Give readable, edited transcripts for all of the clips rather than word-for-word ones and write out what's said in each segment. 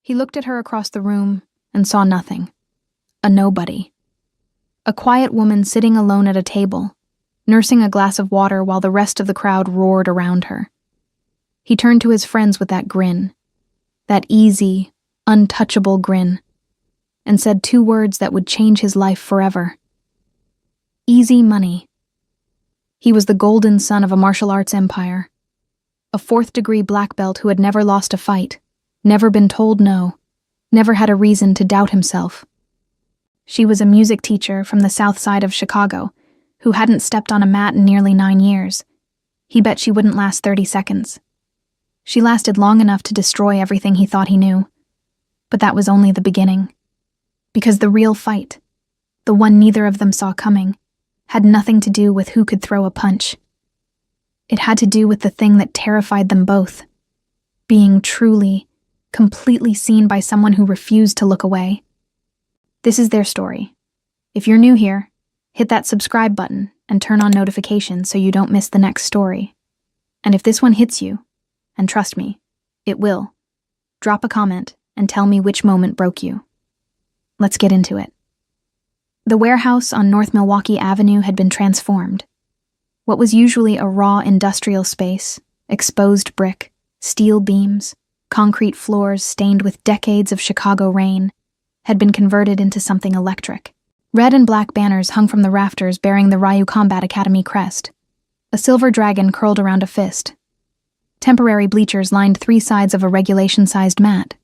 He looked at her across the room and saw nothing. A nobody. A quiet woman sitting alone at a table, nursing a glass of water while the rest of the crowd roared around her. He turned to his friends with that grin, that easy, untouchable grin, and said 2 words that would change his life forever. Easy money. He was the golden son of a martial arts empire, a 4th-degree black belt who had never lost a fight, never been told no, never had a reason to doubt himself. She was a music teacher from the south side of Chicago who hadn't stepped on a mat in nearly 9 years. He bet she wouldn't last 30 seconds. She lasted long enough to destroy everything he thought he knew. But that was only the beginning. Because the real fight, the one neither of them saw coming, had nothing to do with who could throw a punch. It had to do with the thing that terrified them both, being truly, completely seen by someone who refused to look away. This is their story. If you're new here, hit that subscribe button and turn on notifications so you don't miss the next story. And if this one hits you, and trust me, it will, drop a comment and tell me which moment broke you. Let's get into it. The warehouse on North Milwaukee Avenue had been transformed. What was usually a raw industrial space, exposed brick, steel beams, concrete floors stained with decades of Chicago rain, had been converted into something electric. Red and black banners hung from the rafters bearing the Ryu Combat Academy crest. A silver dragon curled around a fist. Temporary bleachers lined 3 sides of a regulation-sized mat.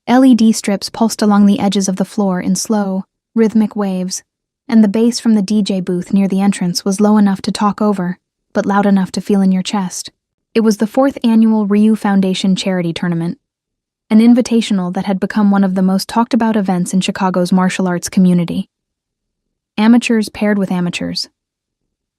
LED strips pulsed along the edges of the floor in slow, rhythmic waves, and the bass from the DJ booth near the entrance was low enough to talk over, but loud enough to feel in your chest. It was the 4th annual Ryu Foundation charity tournament, an invitational that had become one of the most talked-about events in Chicago's martial arts community. Amateurs paired with amateurs.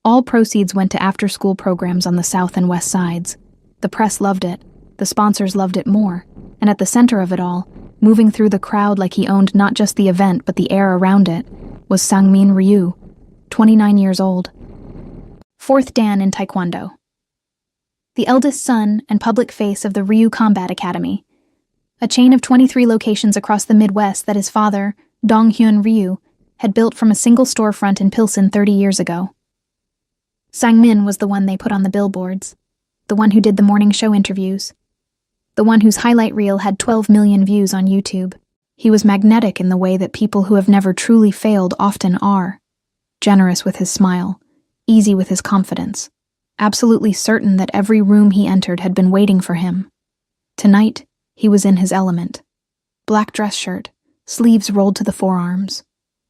All proceeds went to after-school programs on the south and west sides. The press loved it, the sponsors loved it more, and at the center of it all, moving through the crowd like he owned not just the event but the air around it, was Sang-min Ryu, 29 years old. 4th Dan in Taekwondo. The eldest son and public face of the Ryu Combat Academy, a chain of 23 locations across the Midwest that his father, Dong-hyun Ryu, had built from a single storefront in Pilsen 30 years ago. Sang-min was the one they put on the billboards, the one who did the morning show interviews, the one whose highlight reel had 12 million views on YouTube. He was magnetic in the way that people who have never truly failed often are, generous with his smile, easy with his confidence, absolutely certain that every room he entered had been waiting for him. Tonight, he was in his element. Black dress shirt, sleeves rolled to the forearms,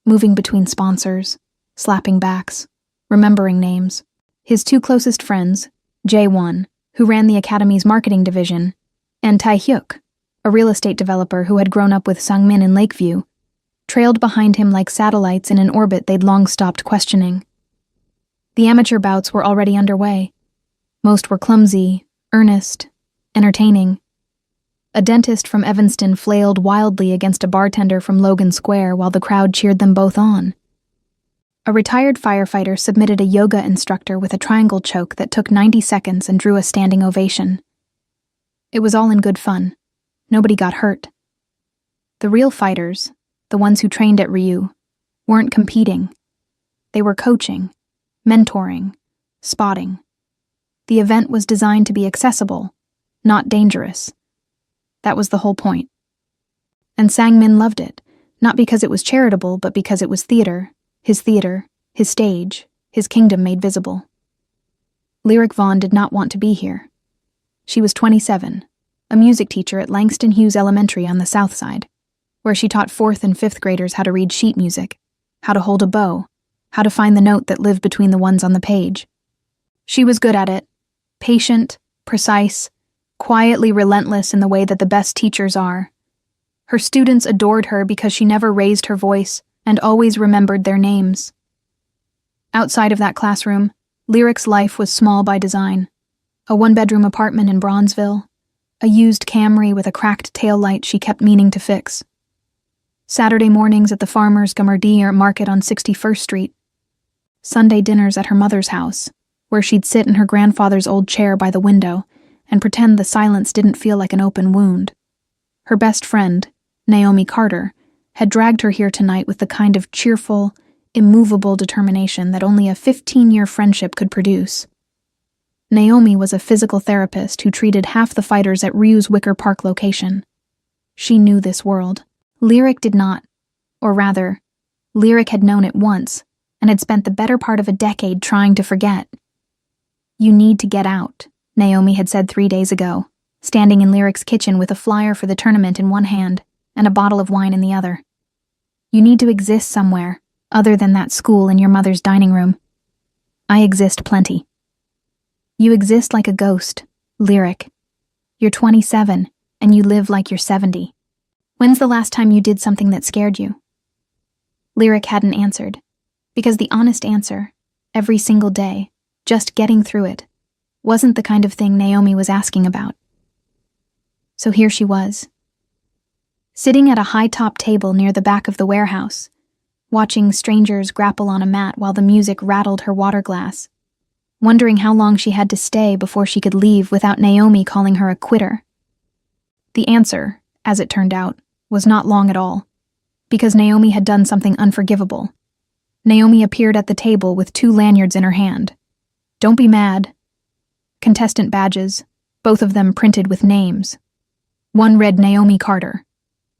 moving between sponsors, slapping backs, remembering names. His 2 closest friends, Jae-won, who ran the Academy's marketing division, and Tae-hyuk, a real estate developer who had grown up with Sang-min in Lakeview, trailed behind him like satellites in an orbit they'd long stopped questioning. The amateur bouts were already underway. Most were clumsy, earnest, entertaining. A dentist from Evanston flailed wildly against a bartender from Logan Square while the crowd cheered them both on. A retired firefighter submitted a yoga instructor with a triangle choke that took 90 seconds and drew a standing ovation. It was all in good fun. Nobody got hurt. The real fighters, the ones who trained at Ryu, weren't competing. They were coaching, mentoring, spotting. The event was designed to be accessible, not dangerous. That was the whole point. And Sang-min loved it, not because it was charitable, but because it was theater, his stage, his kingdom made visible. Lyric Vaughn did not want to be here. She was 27, a music teacher at Langston Hughes Elementary on the south side, where she taught 4th and 5th graders how to read sheet music, how to hold a bow, how to find the note that lived between the ones on the page. She was good at it, patient, precise, quietly relentless in the way that the best teachers are. Her students adored her because she never raised her voice and always remembered their names. Outside of that classroom, Lyric's life was small by design. A 1-bedroom apartment in Bronzeville, a used Camry with a cracked taillight she kept meaning to fix. Saturday mornings at the Farmer's Gamardier Market on 61st Street. Sunday dinners at her mother's house, where she'd sit in her grandfather's old chair by the window and pretend the silence didn't feel like an open wound. Her best friend, Naomi Carter, had dragged her here tonight with the kind of cheerful, immovable determination that only a 15-year friendship could produce. Naomi was a physical therapist who treated half the fighters at Ryu's Wicker Park location. She knew this world. Lyric did not. Or rather, Lyric had known it once, and had spent the better part of a decade trying to forget. "You need to get out," Naomi had said 3 days ago, standing in Lyric's kitchen with a flyer for the tournament in one hand and a bottle of wine in the other. "You need to exist somewhere, other than that school in your mother's dining room." "I exist plenty." "You exist like a ghost, Lyric. You're 27, and you live like you're 70. When's the last time you did something that scared you?" Lyric hadn't answered, because the honest answer, every single day, just getting through it, wasn't the kind of thing Naomi was asking about. So here she was, sitting at a high-top table near the back of the warehouse, watching strangers grapple on a mat while the music rattled her water glass, wondering how long she had to stay before she could leave without Naomi calling her a quitter. The answer, as it turned out, was not long at all, because Naomi had done something unforgivable. Naomi appeared at the table with 2 lanyards in her hand. "Don't be mad." Contestant badges, both of them printed with names. One read Naomi Carter.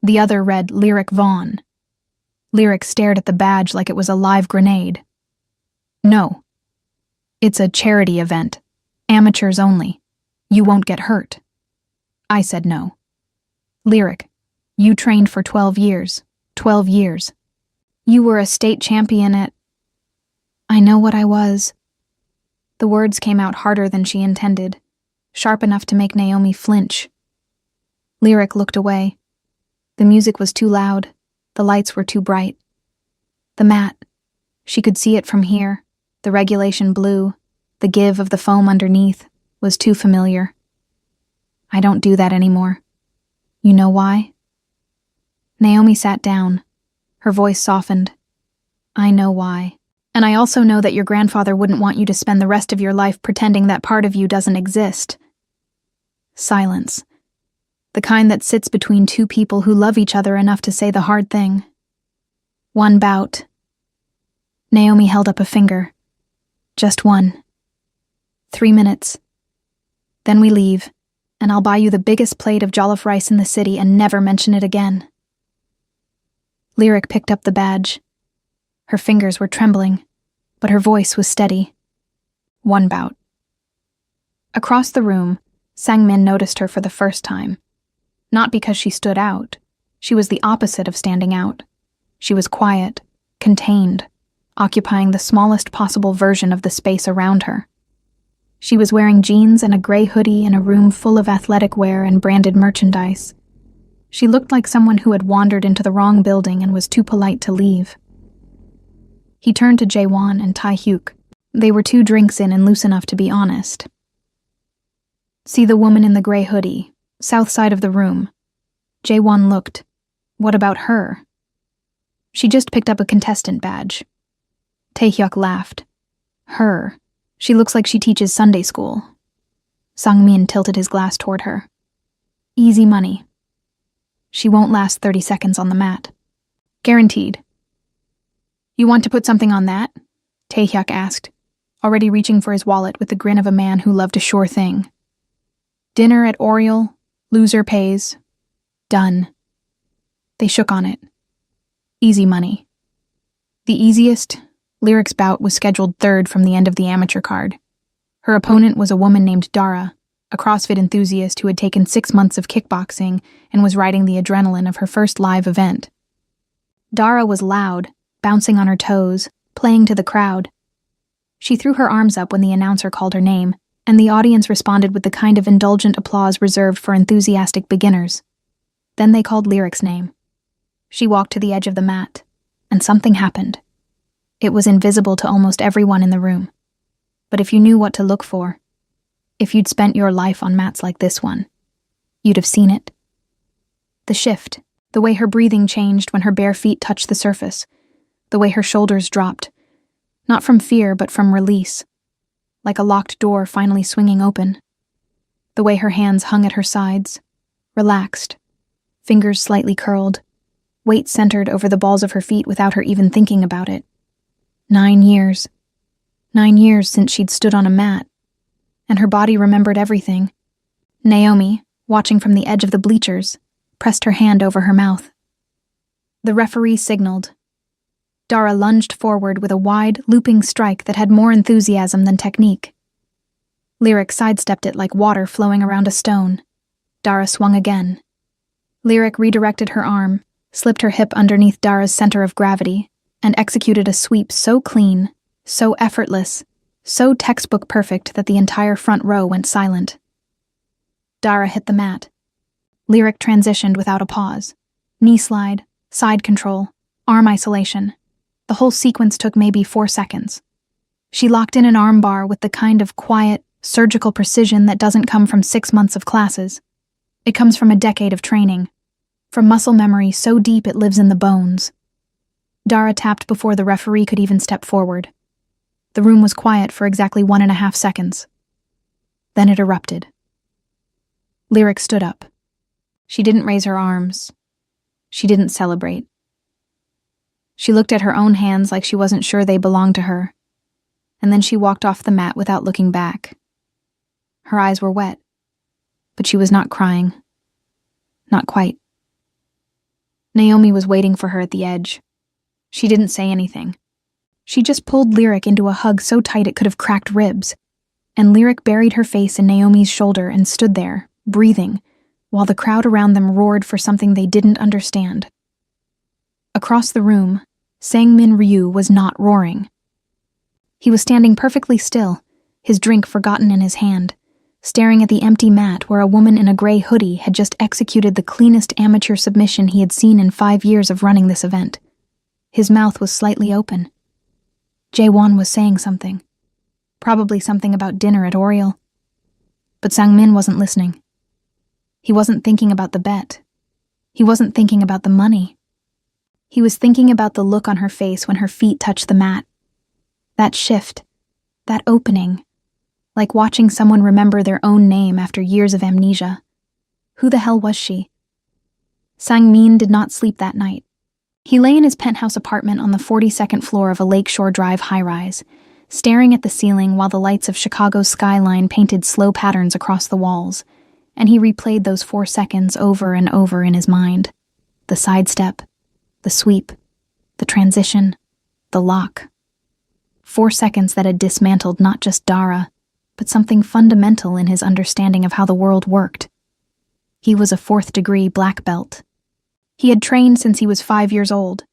The other read Lyric Vaughn. Lyric stared at the badge like it was a live grenade. "No. It's a charity event. Amateurs only. You won't get hurt." I said no. "Lyric, you trained for 12 years. 12 years. You were a state champion at—" "I know what I was." The words came out harder than she intended, sharp enough to make Naomi flinch. Lyric looked away. The music was too loud. The lights were too bright. The mat. She could see it from here. The regulation blue, the give of the foam underneath, was too familiar. "I don't do that anymore. You know why?" Naomi sat down. Her voice softened. "I know why. And I also know that your grandfather wouldn't want you to spend the rest of your life pretending that part of you doesn't exist." Silence. The kind that sits between 2 people who love each other enough to say the hard thing. "One bout." Naomi held up a finger. "Just one. 3 minutes. Then we leave, and I'll buy you the biggest plate of jollof rice in the city and never mention it again." Lyric picked up the badge. Her fingers were trembling, but her voice was steady. "One bout." Across the room, Sang-min noticed her for the first time. Not because she stood out. She was the opposite of standing out. She was quiet, contained, occupying the smallest possible version of the space around her. She was wearing jeans and a gray hoodie in a room full of athletic wear and branded merchandise. She looked like someone who had wandered into the wrong building and was too polite to leave. He turned to Jae-won and Tae-hyuk. They were 2 drinks in and loose enough to be honest. "See the woman in the gray hoodie, south side of the room." Jae-won looked. "What about her?" "She just picked up a contestant badge." Tae-hyuk laughed. "Her. She looks like she teaches Sunday school." Sang-min tilted his glass toward her. "Easy money. She won't last 30 seconds on the mat. Guaranteed." "You want to put something on that?" Tae-hyuk asked, already reaching for his wallet with the grin of a man who loved a sure thing. "Dinner at Oriole, loser pays. Done." They shook on it. Easy money. The easiest, Lyric's bout was scheduled 3rd from the end of the amateur card. Her opponent was a woman named Dara, a CrossFit enthusiast who had taken 6 months of kickboxing and was riding the adrenaline of her first live event. Dara was loud, bouncing on her toes, playing to the crowd. She threw her arms up when the announcer called her name, and the audience responded with the kind of indulgent applause reserved for enthusiastic beginners. Then they called Lyric's name. She walked to the edge of the mat, and something happened. It was invisible to almost everyone in the room. But if you knew what to look for, if you'd spent your life on mats like this one, you'd have seen it. The shift, the way her breathing changed when her bare feet touched the surface, the way her shoulders dropped, not from fear but from release, like a locked door finally swinging open. The way her hands hung at her sides, relaxed, fingers slightly curled, weight centered over the balls of her feet without her even thinking about it. 9 years. 9 years since she'd stood on a mat, and her body remembered everything. Naomi, watching from the edge of the bleachers, pressed her hand over her mouth. The referee signaled. Dara lunged forward with a wide, looping strike that had more enthusiasm than technique. Lyric sidestepped it like water flowing around a stone. Dara swung again. Lyric redirected her arm, slipped her hip underneath Dara's center of gravity, and executed a sweep so clean, so effortless, so textbook perfect that the entire front row went silent. Dara hit the mat. Lyric transitioned without a pause. Knee slide, side control, arm isolation. The whole sequence took maybe 4 seconds. She locked in an arm bar with the kind of quiet, surgical precision that doesn't come from 6 months of classes. It comes from a decade of training, from muscle memory so deep it lives in the bones. Dara tapped before the referee could even step forward. The room was quiet for exactly 1.5 seconds. Then it erupted. Lyric stood up. She didn't raise her arms. She didn't celebrate. She looked at her own hands like she wasn't sure they belonged to her, and then she walked off the mat without looking back. Her eyes were wet, but she was not crying. Not quite. Naomi was waiting for her at the edge. She didn't say anything. She just pulled Lyric into a hug so tight it could have cracked ribs, and Lyric buried her face in Naomi's shoulder and stood there, breathing, while the crowd around them roared for something they didn't understand. Across the room, Sang-min Ryu was not roaring. He was standing perfectly still, his drink forgotten in his hand, staring at the empty mat where a woman in a gray hoodie had just executed the cleanest amateur submission he had seen in 5 years of running this event. His mouth was slightly open. Jae-won was saying something. Probably something about dinner at Oriel. But Sang-min wasn't listening. He wasn't thinking about the bet. He wasn't thinking about the money. He was thinking about the look on her face when her feet touched the mat. That shift, that opening, like watching someone remember their own name after years of amnesia. Who the hell was she? Sang-min did not sleep that night. He lay in his penthouse apartment on the 42nd floor of a Lakeshore Drive high-rise, staring at the ceiling while the lights of Chicago's skyline painted slow patterns across the walls, and he replayed those 4 seconds over and over in his mind. The sidestep, the sweep, the transition, the lock. 4 seconds that had dismantled not just Dara, but something fundamental in his understanding of how the world worked. He was a 4th-degree black belt. He had trained since he was 5 years old.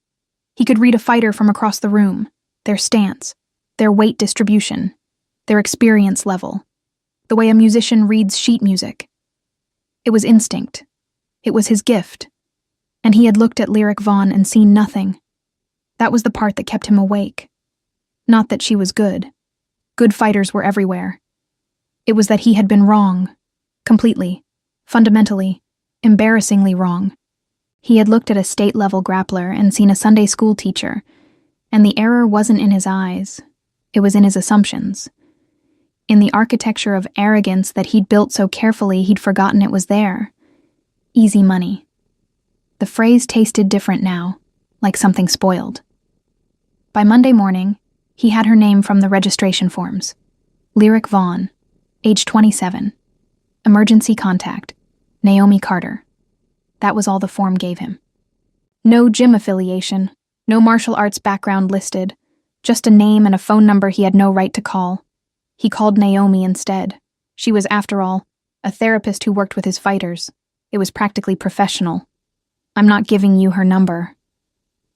He could read a fighter from across the room, their stance, their weight distribution, their experience level, the way a musician reads sheet music. It was instinct. It was his gift. And he had looked at Lyric Vaughn and seen nothing. That was the part that kept him awake. Not that she was good. Good fighters were everywhere. It was that he had been wrong. Completely. Fundamentally. Embarrassingly wrong. He had looked at a state-level grappler and seen a Sunday school teacher, and the error wasn't in his eyes. It was in his assumptions. In the architecture of arrogance that he'd built so carefully he'd forgotten it was there. Easy money. The phrase tasted different now, like something spoiled. By Monday morning, he had her name from the registration forms. Lyric Vaughn, age 27. Emergency contact, Naomi Carter. That was all the form gave him. No gym affiliation, no martial arts background listed, just a name and a phone number he had no right to call. He called Naomi instead. She was, after all, a therapist who worked with his fighters. It was practically professional. "I'm not giving you her number."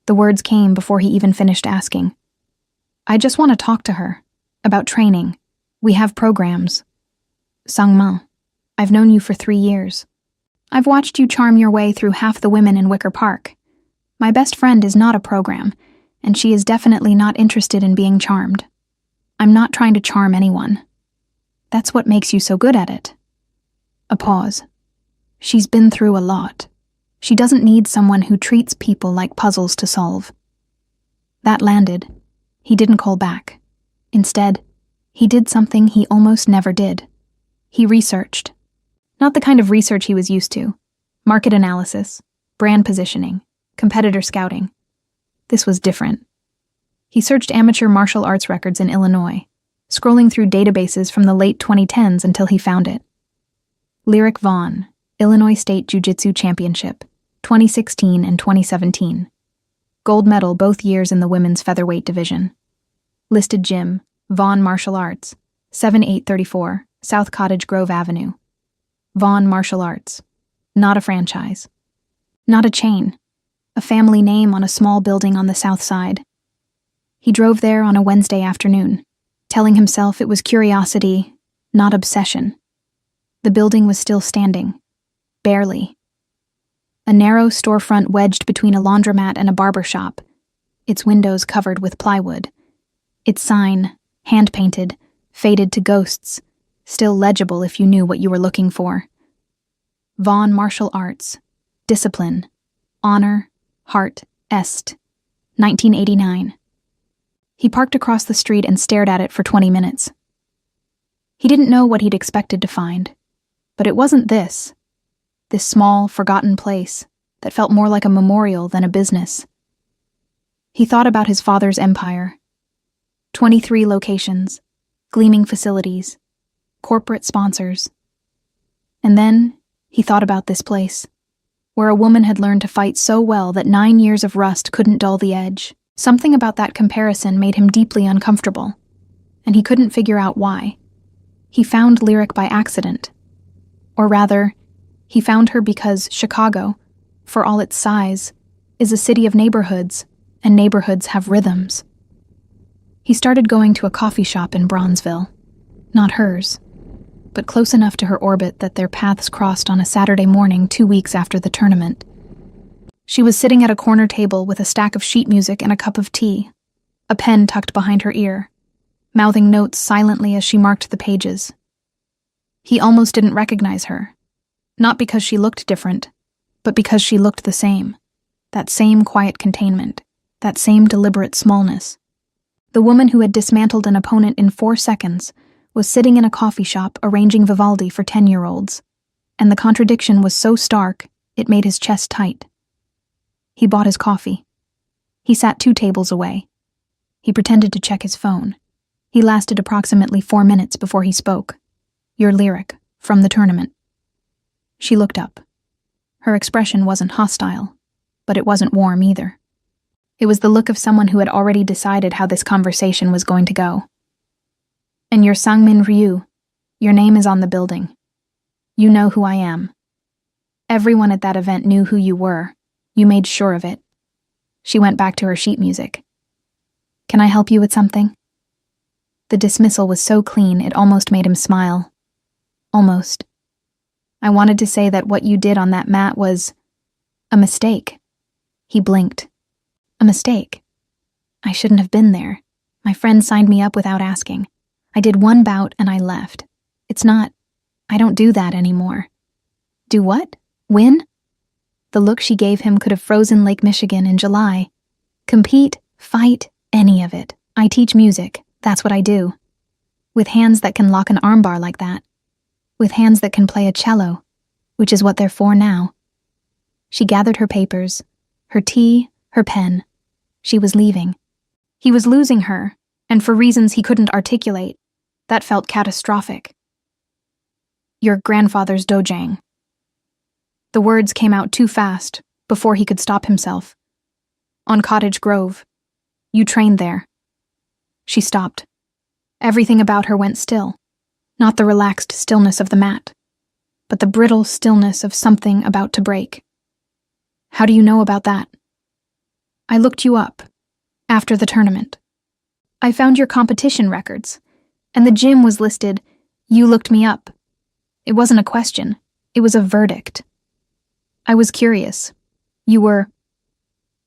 The words came before he even finished asking. "I just want to talk to her. About training. We have programs." "Sang-min, I've known you for 3 years. I've watched you charm your way through half the women in Wicker Park. My best friend is not a program, and she is definitely not interested in being charmed. I'm not trying to charm anyone. That's what makes you so good at it." A pause. She's been through a lot. She doesn't need someone who treats people like puzzles to solve. That landed. He didn't call back. Instead, he did something he almost never did. He researched. Not the kind of research he was used to. Market analysis, brand positioning, competitor scouting. This was different. He searched amateur martial arts records in Illinois, scrolling through databases from the late 2010s until he found it. Lyric Vaughn, Illinois State Jiu-Jitsu Championship, 2016 and 2017. Gold medal both years in the women's featherweight division. Listed gym, Vaughn Martial Arts, 7834, South Cottage Grove Avenue. Vaughn Martial Arts. Not a franchise. Not a chain. A family name on a small building on the south side. He drove there on a Wednesday afternoon, telling himself it was curiosity, not obsession. The building was still standing. Barely. A narrow storefront wedged between a laundromat and a barber shop, its windows covered with plywood. Its sign, hand-painted, faded to ghosts, still legible if you knew what you were looking for. Vaughn Martial Arts. Discipline. Honor. Heart. Est. 1989. He parked across the street and stared at it for 20 minutes. He didn't know what he'd expected to find, but it wasn't this small, forgotten place that felt more like a memorial than a business. He thought about his father's empire. 23 locations, gleaming facilities, corporate sponsors. And then he thought about this place, where a woman had learned to fight so well that 9 years of rust couldn't dull the edge. Something about that comparison made him deeply uncomfortable, and he couldn't figure out why. He found Lyric by accident. Or rather, he found her because Chicago, for all its size, is a city of neighborhoods, and neighborhoods have rhythms. He started going to a coffee shop in Bronzeville. Not hers, but close enough to her orbit that their paths crossed on a Saturday morning 2 weeks after the tournament. She was sitting at a corner table with a stack of sheet music and a cup of tea, a pen tucked behind her ear, mouthing notes silently as she marked the pages. He almost didn't recognize her, not because she looked different, but because she looked the same. That same quiet containment, that same deliberate smallness. The woman who had dismantled an opponent in 4 seconds was sitting in a coffee shop arranging Vivaldi for 10-year-olds, and the contradiction was so stark it made his chest tight. He bought his coffee. He sat 2 tables away. He pretended to check his phone. He lasted approximately 4 minutes before he spoke. "You're Lyric, from the tournament." She looked up. Her expression wasn't hostile, but it wasn't warm either. It was the look of someone who had already decided how this conversation was going to go. "And you're Sangmin Ryu. Your name is on the building. You know who I am. Everyone at that event knew who you were. You made sure of it." She went back to her sheet music. "Can I help you with something?" The dismissal was so clean it almost made him smile. Almost. "I wanted to say that what you did on that mat was a mistake." He blinked. "A mistake. I shouldn't have been there. My friend signed me up without asking. I did 1 bout and I left. I don't do that anymore." "Do what? Win?" The look she gave him could have frozen Lake Michigan in July. "Compete, fight, any of it. I teach music. That's what I do. With hands that can lock an armbar like that. With hands that can play a cello, which is what they're for now." She gathered her papers, her tea, her pen. She was leaving. He was losing her, and for reasons he couldn't articulate. That felt catastrophic. "Your grandfather's dojang." The words came out too fast, before he could stop himself. "On Cottage Grove. You trained there." She stopped. Everything about her went still. Not the relaxed stillness of the mat, but the brittle stillness of something about to break. "How do you know about that?" "I looked you up, after the tournament. I found your competition records, and the gym was listed, 'You looked me up.' It wasn't a question, it was a verdict. I was curious.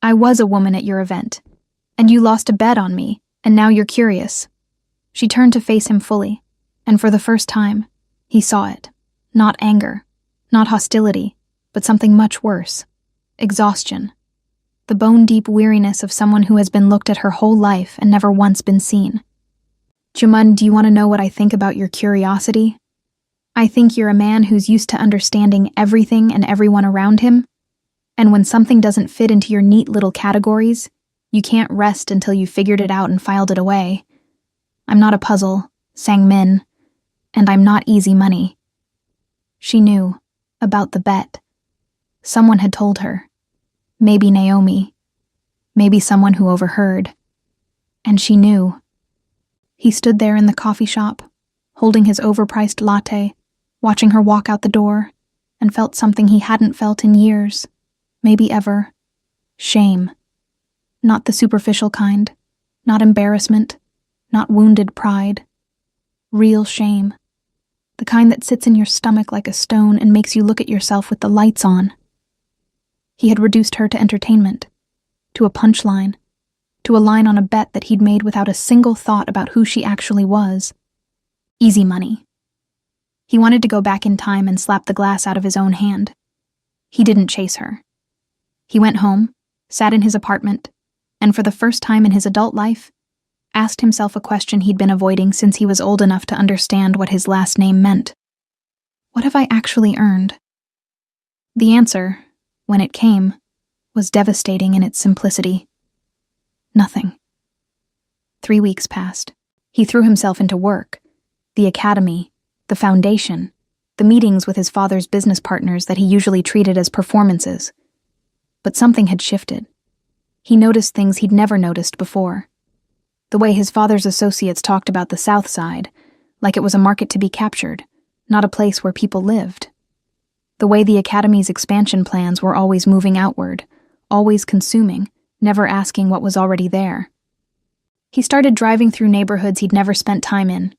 I was a woman at your event, and you lost a bet on me, and now you're curious." She turned to face him fully, and for the first time, he saw it. Not anger, not hostility, but something much worse. Exhaustion. The bone-deep weariness of someone who has been looked at her whole life and never once been seen. "Juman, do you want to know what I think about your curiosity? I think you're a man who's used to understanding everything and everyone around him. And when something doesn't fit into your neat little categories, you can't rest until you've figured it out and filed it away. I'm not a puzzle, sang Min, and I'm not easy money. She knew about the bet. Someone had told her. Maybe Naomi. Maybe someone who overheard. And she knew. He stood there in the coffee shop, holding his overpriced latte, watching her walk out the door, and felt something he hadn't felt in years, maybe ever. Shame. Not the superficial kind, not embarrassment, not wounded pride. Real shame. The kind that sits in your stomach like a stone and makes you look at yourself with the lights on. He had reduced her to entertainment, to a punchline, to a line on a bet that he'd made without a single thought about who she actually was. Easy money. He wanted to go back in time and slap the glass out of his own hand. He didn't chase her. He went home, sat in his apartment, and for the first time in his adult life, asked himself a question he'd been avoiding since he was old enough to understand what his last name meant. What have I actually earned? The answer, when it came, was devastating in its simplicity. Nothing. 3 weeks passed. He threw himself into work, the academy, the foundation, the meetings with his father's business partners that he usually treated as performances. But something had shifted. He noticed things he'd never noticed before. The way his father's associates talked about the South Side, like it was a market to be captured, not a place where people lived. The way the Academy's expansion plans were always moving outward, always consuming, never asking what was already there. He started driving through neighborhoods he'd never spent time in.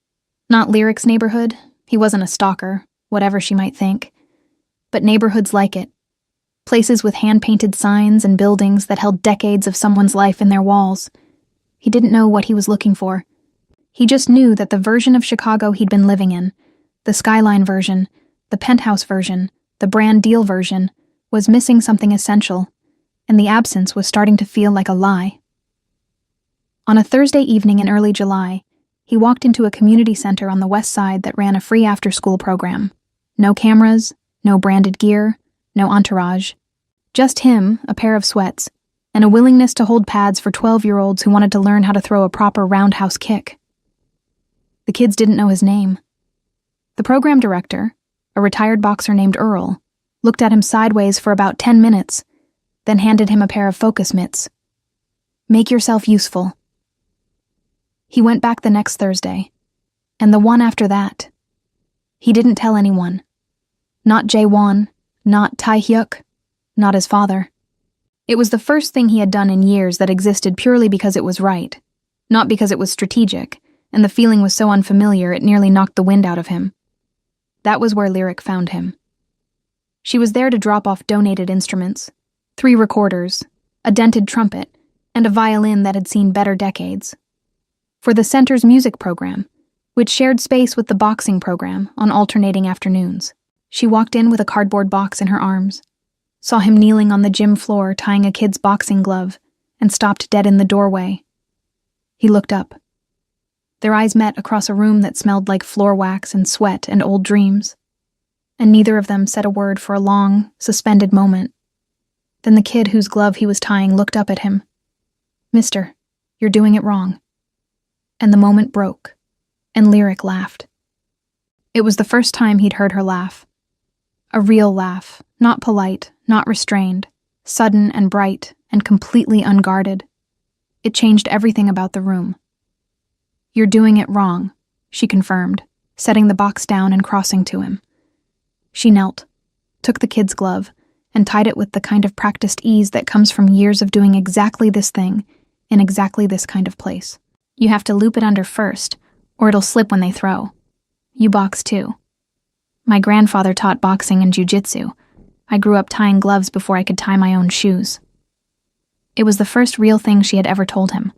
Not Lyric's neighborhood, he wasn't a stalker, whatever she might think, but neighborhoods like it. Places with hand-painted signs and buildings that held decades of someone's life in their walls. He didn't know what he was looking for. He just knew that the version of Chicago he'd been living in, the skyline version, the penthouse version, the brand deal version, was missing something essential, and the absence was starting to feel like a lie. On a Thursday evening in early July, he walked into a community center on the west side that ran a free after-school program. No cameras, no branded gear, no entourage. Just him, a pair of sweats, and a willingness to hold pads for 12-year-olds who wanted to learn how to throw a proper roundhouse kick. The kids didn't know his name. The program director, a retired boxer named Earl, looked at him sideways for about 10 minutes, then handed him a pair of focus mitts. Make yourself useful. He went back the next Thursday, and the one after that. He didn't tell anyone. Not Jae-won, not Tae-hyuk, not his father. It was the first thing he had done in years that existed purely because it was right, not because it was strategic, and the feeling was so unfamiliar it nearly knocked the wind out of him. That was where Lyric found him. She was there to drop off donated instruments, 3 recorders, a dented trumpet, and a violin that had seen better decades. For the center's music program, which shared space with the boxing program on alternating afternoons. She walked in with a cardboard box in her arms, saw him kneeling on the gym floor tying a kid's boxing glove, and stopped dead in the doorway. He looked up. Their eyes met across a room that smelled like floor wax and sweat and old dreams, and neither of them said a word for a long, suspended moment. Then the kid whose glove he was tying looked up at him. "Mister, you're doing it wrong." And the moment broke, and Lyric laughed. It was the first time he'd heard her laugh. A real laugh, not polite, not restrained, sudden and bright and completely unguarded. It changed everything about the room. "You're doing it wrong," she confirmed, setting the box down and crossing to him. She knelt, took the kid's glove, and tied it with the kind of practiced ease that comes from years of doing exactly this thing in exactly this kind of place. "You have to loop it under first, or it'll slip when they throw. You box too. My grandfather taught boxing and jiu-jitsu. I grew up tying gloves before I could tie my own shoes." It was the first real thing she had ever told him.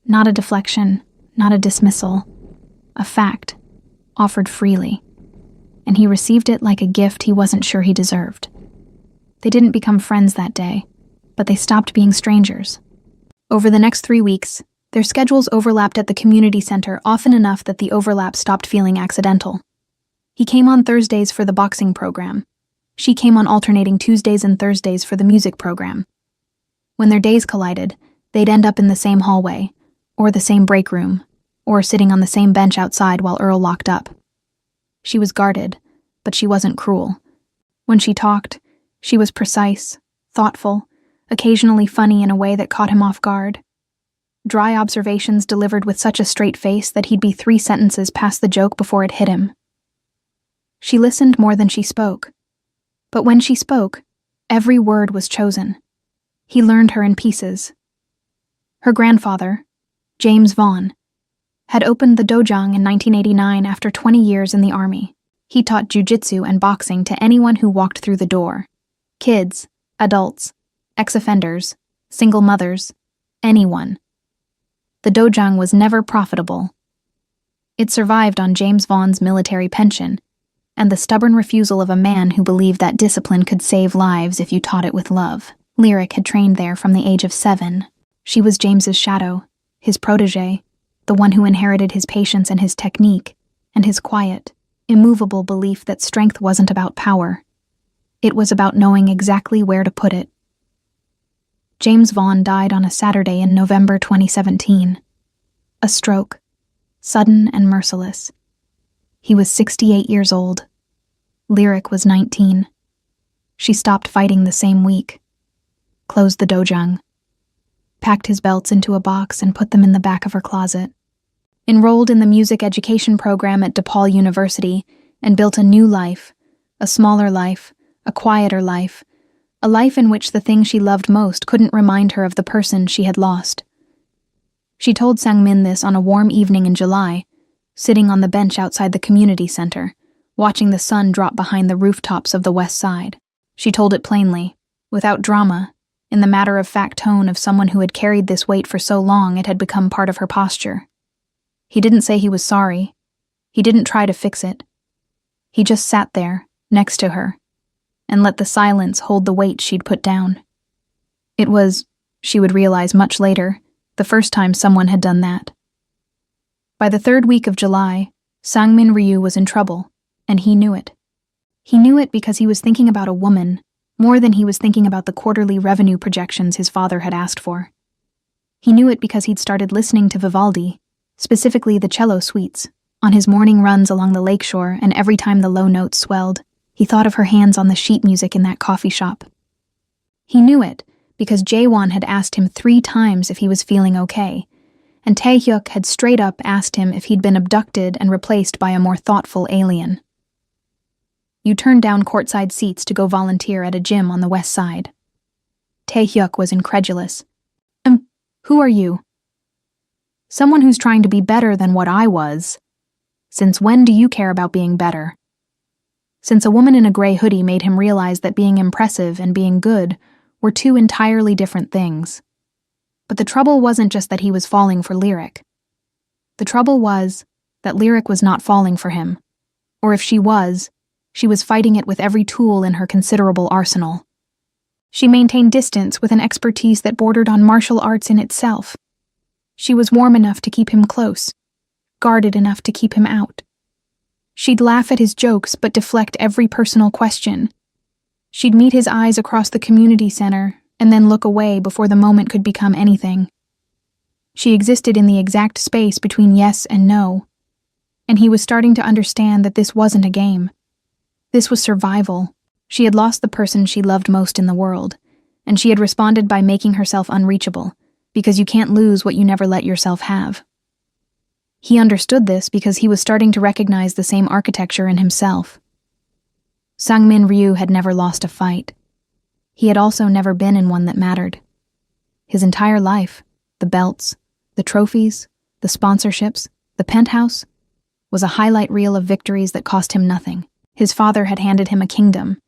Not a deflection, not a dismissal. A fact, offered freely. And he received it like a gift he wasn't sure he deserved. They didn't become friends that day, but they stopped being strangers. Over the next 3 weeks, their schedules overlapped at the community center often enough that the overlap stopped feeling accidental. He came on Thursdays for the boxing program, She came on alternating Tuesdays and Thursdays for the music program. When their days collided, they'd end up in the same hallway, or the same break room, or sitting on the same bench outside while Earl locked up. She was guarded, but she wasn't cruel. When she talked, she was precise, thoughtful, occasionally funny in a way that caught him off guard. Dry observations delivered with such a straight face that he'd be 3 sentences past the joke before it hit him. She listened more than she spoke. But when she spoke, every word was chosen. He learned her in pieces. Her grandfather, James Vaughn, had opened the dojang in 1989 after 20 years in the army. He taught jiu-jitsu and boxing to anyone who walked through the door. Kids, adults, ex-offenders, single mothers, anyone. The dojang was never profitable. It survived on James Vaughn's military pension and the stubborn refusal of a man who believed that discipline could save lives if you taught it with love. Lyric had trained there from the age of 7. She was James's shadow, his protege, the one who inherited his patience and his technique, and his quiet, immovable belief that strength wasn't about power. It was about knowing exactly where to put it. James Vaughn died on a Saturday in November 2017. A stroke, sudden and merciless. He was 68 years old. Lyric was 19. She stopped fighting the same week. Closed the dojang. Packed his belts into a box and put them in the back of her closet. Enrolled in the music education program at DePaul University and built a new life, a smaller life, a quieter life, a life in which the thing she loved most couldn't remind her of the person she had lost. She told Sang-min this on a warm evening in July, sitting on the bench outside the community center, watching the sun drop behind the rooftops of the west side. She told it plainly, without drama, in the matter-of-fact tone of someone who had carried this weight for so long it had become part of her posture. He didn't say he was sorry. He didn't try to fix it. He just sat there, next to her, and let the silence hold the weight she'd put down. It was, she would realize much later, the first time someone had done that. By the 3rd week of July, Sang-min Ryu was in trouble, and he knew it. He knew it because he was thinking about a woman, more than he was thinking about the quarterly revenue projections his father had asked for. He knew it because he'd started listening to Vivaldi, specifically the cello suites, on his morning runs along the lakeshore, and every time the low notes swelled, he thought of her hands on the sheet music in that coffee shop. He knew it because Jae-won had asked him 3 times if he was feeling okay, and Tae-hyuk had straight up asked him if he'd been abducted and replaced by a more thoughtful alien. You turned down courtside seats to go volunteer at a gym on the west side. Tae-hyuk was incredulous. Who are you? Someone who's trying to be better than what I was. Since when do you care about being better? Since a woman in a gray hoodie made him realize that being impressive and being good were 2 entirely different things. But the trouble wasn't just that he was falling for Lyric. The trouble was that Lyric was not falling for him. Or if she was fighting it with every tool in her considerable arsenal. She maintained distance with an expertise that bordered on martial arts in itself. She was warm enough to keep him close, guarded enough to keep him out. She'd laugh at his jokes but deflect every personal question. She'd meet his eyes across the community center and then look away before the moment could become anything. She existed in the exact space between yes and no, and he was starting to understand that this wasn't a game. This was survival. She had lost the person she loved most in the world, and she had responded by making herself unreachable, because you can't lose what you never let yourself have. He understood this because he was starting to recognize the same architecture in himself. Sang-min Ryu had never lost a fight. He had also never been in one that mattered. His entire life, the belts, the trophies, the sponsorships, the penthouse, was a highlight reel of victories that cost him nothing. His father had handed him a kingdom,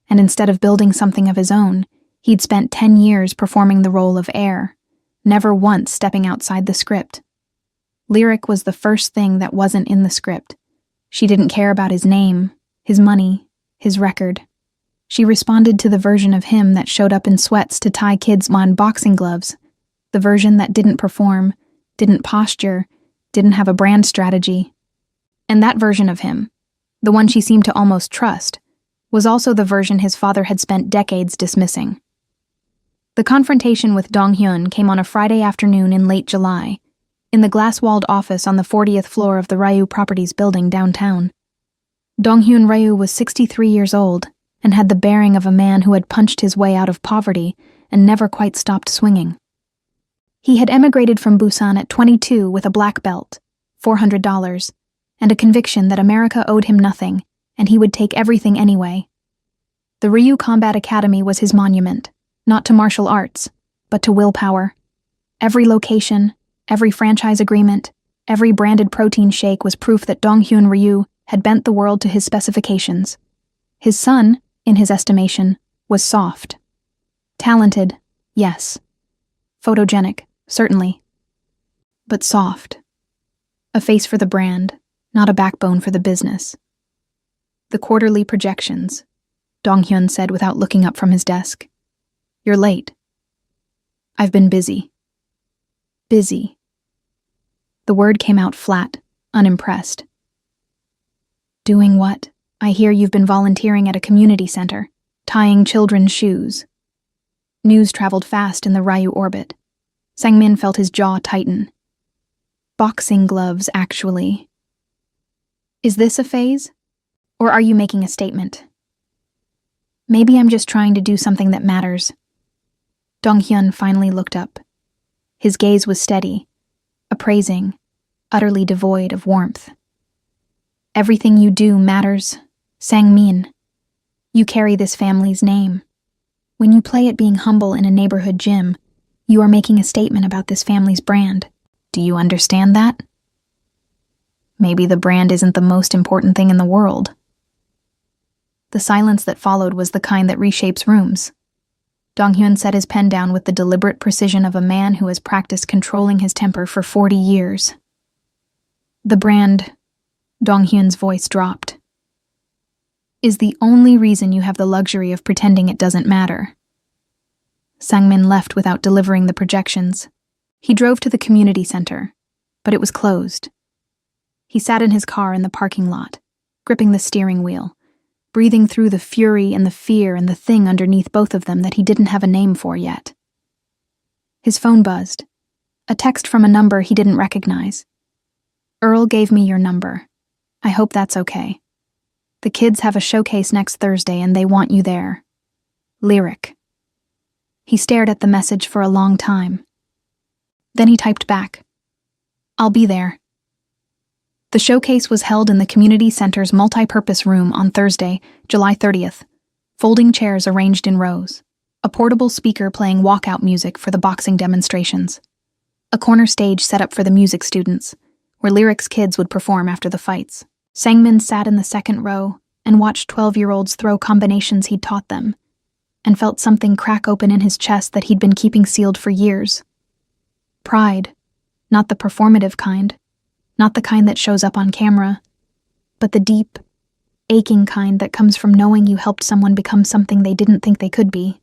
and instead of building something of his own, he'd spent 10 years performing the role of heir, never once stepping outside the script. Lyric was the first thing that wasn't in the script. She didn't care about his name, his money, his record. She responded to the version of him that showed up in sweats to tie kids on boxing gloves, the version that didn't perform, didn't posture, didn't have a brand strategy. And that version of him, the one she seemed to almost trust, was also the version his father had spent decades dismissing. The confrontation with Dong-hyun came on a Friday afternoon in late July, in the glass-walled office on the 40th floor of the Ryu Properties building downtown. Dong-hyun Ryu was 63 years old and had the bearing of a man who had punched his way out of poverty and never quite stopped swinging. He had emigrated from Busan at 22 with a black belt, $400, and a conviction that America owed him nothing, and he would take everything anyway. The Ryu Combat Academy was his monument, not to martial arts, but to willpower. Every location, every franchise agreement, every branded protein shake was proof that Dong-hyun Ryu had bent the world to his specifications. His son, in his estimation, was soft. Talented, yes. Photogenic, certainly. But soft. A face for the brand, not a backbone for the business. The quarterly projections, Dong-hyun said without looking up from his desk. You're late. I've been busy. Busy. The word came out flat, unimpressed. Doing what? I hear you've been volunteering at a community center, tying children's shoes. News traveled fast in the Ryu orbit. Sang-min felt his jaw tighten. Boxing gloves, actually. Is this a phase? Or are you making a statement? Maybe I'm just trying to do something that matters. Dong-hyun finally looked up. His gaze was steady, appraising, utterly devoid of warmth. Everything you do matters, Sang-min. You carry this family's name. When you play at being humble in a neighborhood gym, you are making a statement about this family's brand. Do you understand that? Maybe the brand isn't the most important thing in the world. The silence that followed was the kind that reshapes rooms. Dong-hyun set his pen down with the deliberate precision of a man who has practiced controlling his temper for 40 years. The brand, Dong-hyun's voice dropped, is the only reason you have the luxury of pretending it doesn't matter. Sang-min left without delivering the projections. He drove to the community center, but it was closed. He sat in his car in the parking lot, gripping the steering wheel, breathing through the fury and the fear and the thing underneath both of them that he didn't have a name for yet. His phone buzzed, a text from a number he didn't recognize. Earl gave me your number. I hope that's okay. The kids have a showcase next Thursday and they want you there. Lyric. He stared at the message for a long time. Then he typed back, I'll be there. The showcase was held in the community center's multi-purpose room on Thursday, July 30th. Folding chairs arranged in rows. A portable speaker playing walkout music for the boxing demonstrations. A corner stage set up for the music students, where Lyric's kids would perform after the fights. Sang-min sat in the second row and watched 12-year-olds throw combinations he'd taught them, and felt something crack open in his chest that he'd been keeping sealed for years. Pride, not the performative kind, not the kind that shows up on camera, but the deep, aching kind that comes from knowing you helped someone become something they didn't think they could be.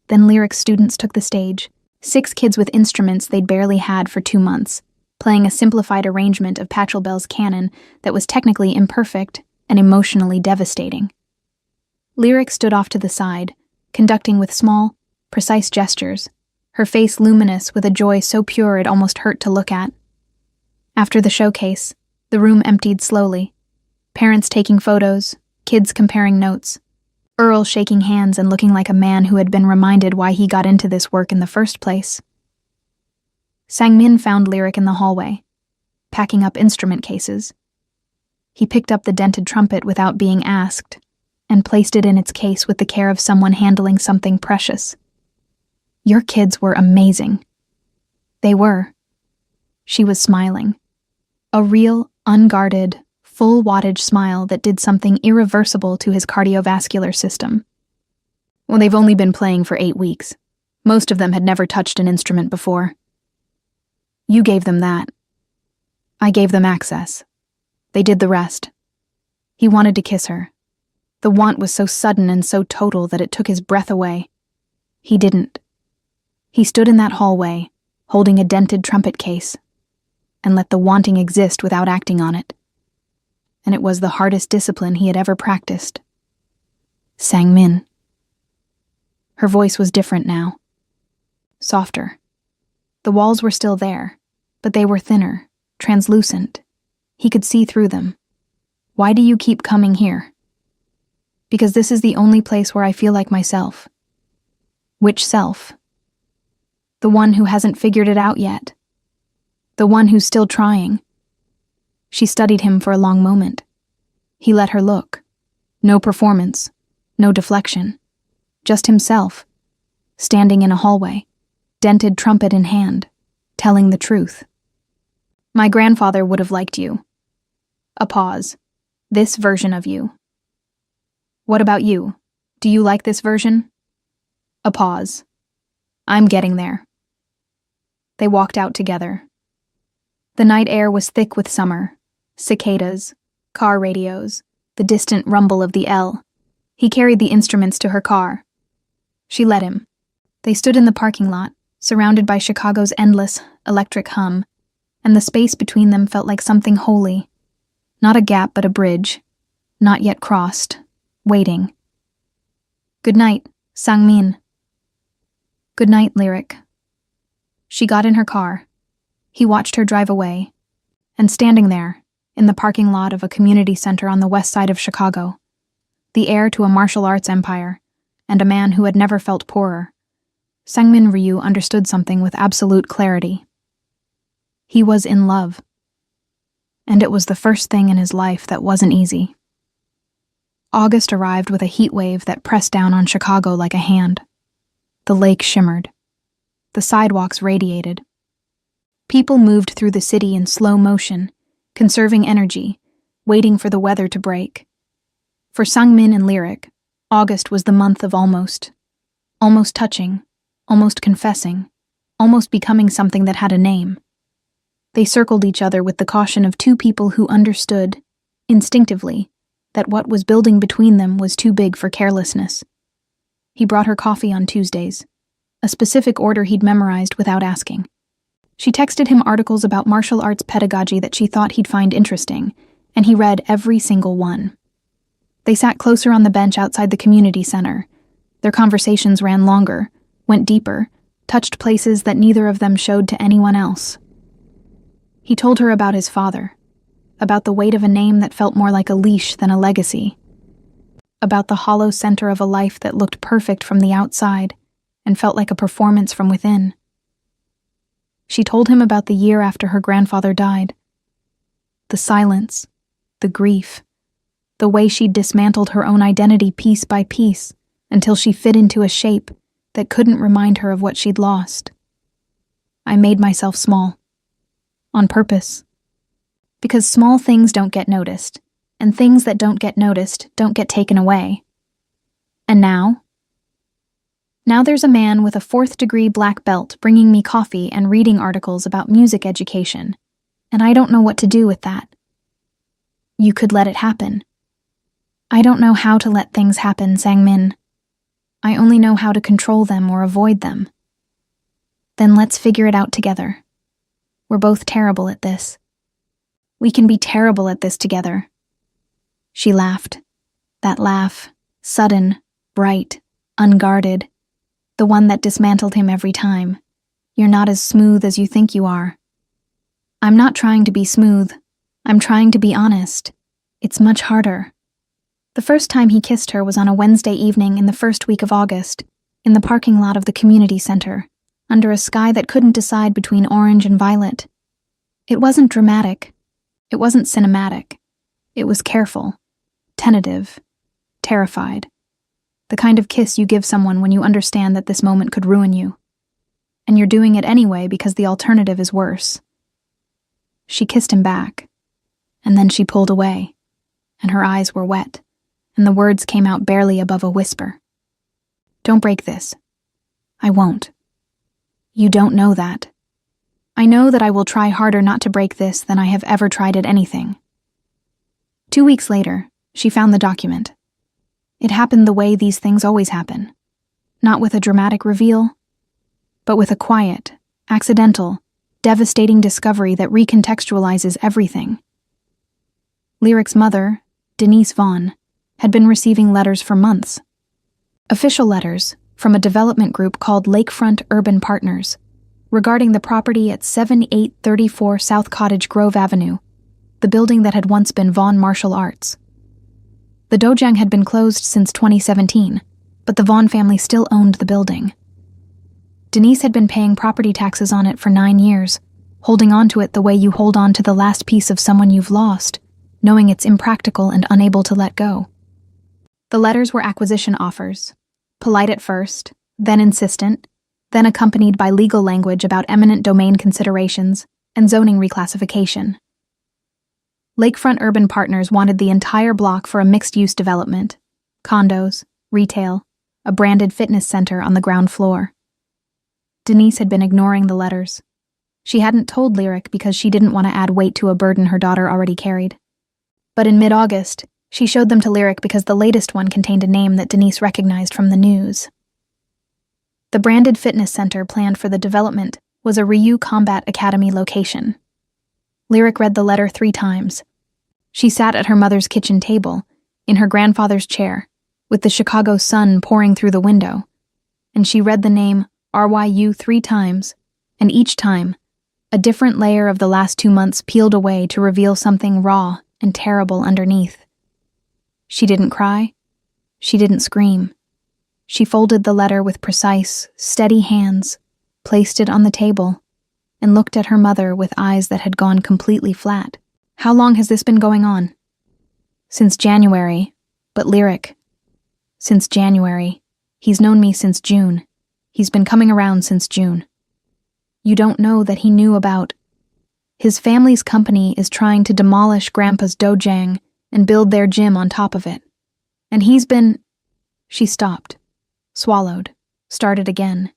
Then Lyric students took the stage, 6 kids with instruments they'd barely had for 2 months, playing a simplified arrangement of Pachelbel's canon that was technically imperfect and emotionally devastating. Lyric stood off to the side, conducting with small, precise gestures, her face luminous with a joy so pure it almost hurt to look at. After the showcase, the room emptied slowly, parents taking photos, kids comparing notes, Earl shaking hands and looking like a man who had been reminded why he got into this work in the first place. Sang-min found Lyric in the hallway, packing up instrument cases. He picked up the dented trumpet without being asked, and placed it in its case with the care of someone handling something precious. Your kids were amazing. They were. She was smiling. A real, unguarded, full-wattage smile that did something irreversible to his cardiovascular system. Well, they've only been playing for 8 weeks. Most of them had never touched an instrument before. You gave them that. I gave them access. They did the rest. He wanted to kiss her. The want was so sudden and so total that it took his breath away. He didn't. He stood in that hallway, holding a dented trumpet case, and let the wanting exist without acting on it. And it was the hardest discipline he had ever practiced. Sang-min. Her voice was different now. Softer. The walls were still there, but they were thinner, translucent. He could see through them. Why do you keep coming here? Because this is the only place where I feel like myself. Which self? The one who hasn't figured it out yet. The one who's still trying. She studied him for a long moment. He let her look. No performance, no deflection. Just himself, standing in a hallway, dented trumpet in hand, telling the truth. My grandfather would have liked you. A pause. This version of you. What about you? Do you like this version? A pause. I'm getting there. They walked out together. The night air was thick with summer. Cicadas, car radios, the distant rumble of the L. He carried the instruments to her car. She let him. They stood in the parking lot, surrounded by Chicago's endless, electric hum, and the space between them felt like something holy. Not a gap but a bridge, not yet crossed, waiting. Good night, Sang-min. Good night, Lyric. She got in her car. He watched her drive away, and standing there, in the parking lot of a community center on the west side of Chicago, the heir to a martial arts empire, and a man who had never felt poorer, Sang-min Ryu understood something with absolute clarity. He was in love. And it was the first thing in his life that wasn't easy. August arrived with a heat wave that pressed down on Chicago like a hand. The lake shimmered. The sidewalks radiated. People moved through the city in slow motion, conserving energy, waiting for the weather to break. For Sang-min and Lyric, August was the month of almost. Almost touching, almost confessing, almost becoming something that had a name. They circled each other with the caution of two people who understood, instinctively, that what was building between them was too big for carelessness. He brought her coffee on Tuesdays, a specific order he'd memorized without asking. She texted him articles about martial arts pedagogy that she thought he'd find interesting, and he read every single one. They sat closer on the bench outside the community center. Their conversations ran longer, went deeper, touched places that neither of them showed to anyone else. He told her about his father, about the weight of a name that felt more like a leash than a legacy, about the hollow center of a life that looked perfect from the outside and felt like a performance from within. She told him about the year after her grandfather died. The silence, the grief, the way she'd dismantled her own identity piece by piece until she fit into a shape that couldn't remind her of what she'd lost. I made myself small. On purpose. Because small things don't get noticed, and things that don't get noticed don't get taken away. And now? Now there's a man with a 4th-degree black belt bringing me coffee and reading articles about music education, and I don't know what to do with that. You could let it happen. I don't know how to let things happen, Sang-min. I only know how to control them or avoid them. Then let's figure it out together. We're both terrible at this. We can be terrible at this together. She laughed. That laugh, sudden, bright, unguarded, the one that dismantled him every time. You're not as smooth as you think you are. I'm not trying to be smooth. I'm trying to be honest. It's much harder. The first time he kissed her was on a Wednesday evening in the first week of August, in the parking lot of the community center, under a sky that couldn't decide between orange and violet. It wasn't dramatic. It wasn't cinematic. It was careful, tentative, terrified. The kind of kiss you give someone when you understand that this moment could ruin you. And you're doing it anyway because the alternative is worse. She kissed him back, and then she pulled away, and her eyes were wet, and the words came out barely above a whisper. Don't break this. I won't. You don't know that. I know that I will try harder not to break this than I have ever tried at anything. 2 weeks later, she found the document. It happened the way these things always happen. Not with a dramatic reveal, but with a quiet, accidental, devastating discovery that recontextualizes everything. Lyric's mother, Denise Vaughn, had been receiving letters for months, Official letters from a development group called Lakefront Urban Partners regarding the property at 7834 South Cottage Grove Avenue, the building that had once been Vaughn Martial Arts. The dojang had been closed since 2017, but the Vaughn family still owned the building. Denise had been paying property taxes on it for 9 years, holding on to it the way you hold on to the last piece of someone you've lost, knowing it's impractical and unable to let go. The letters were acquisition offers, polite at first, then insistent, then accompanied by legal language about eminent domain considerations and zoning reclassification. Lakefront Urban Partners wanted the entire block for a mixed-use development, condos, retail, a branded fitness center on the ground floor. Denise had been ignoring the letters. She hadn't told Lyric because she didn't want to add weight to a burden her daughter already carried. But in mid-August, she showed them to Lyric because the latest one contained a name that Denise recognized from the news. The branded fitness center planned for the development was a Ryu Combat Academy location. Lyric read the letter 3 times. She sat at her mother's kitchen table, in her grandfather's chair, with the Chicago sun pouring through the window, and she read the name RYU 3 times, and each time, a different layer of the last 2 months peeled away to reveal something raw and terrible underneath. She didn't cry. She didn't scream. She folded the letter with precise, steady hands, placed it on the table, and looked at her mother with eyes that had gone completely flat. How long has this been going on? Since January, but Lyric. Since January. He's known me since June. He's been coming around since June. You don't know that he knew about. His family's company is trying to demolish Grandpa's dojang and build their gym on top of it. And he's been... She stopped, swallowed, started again.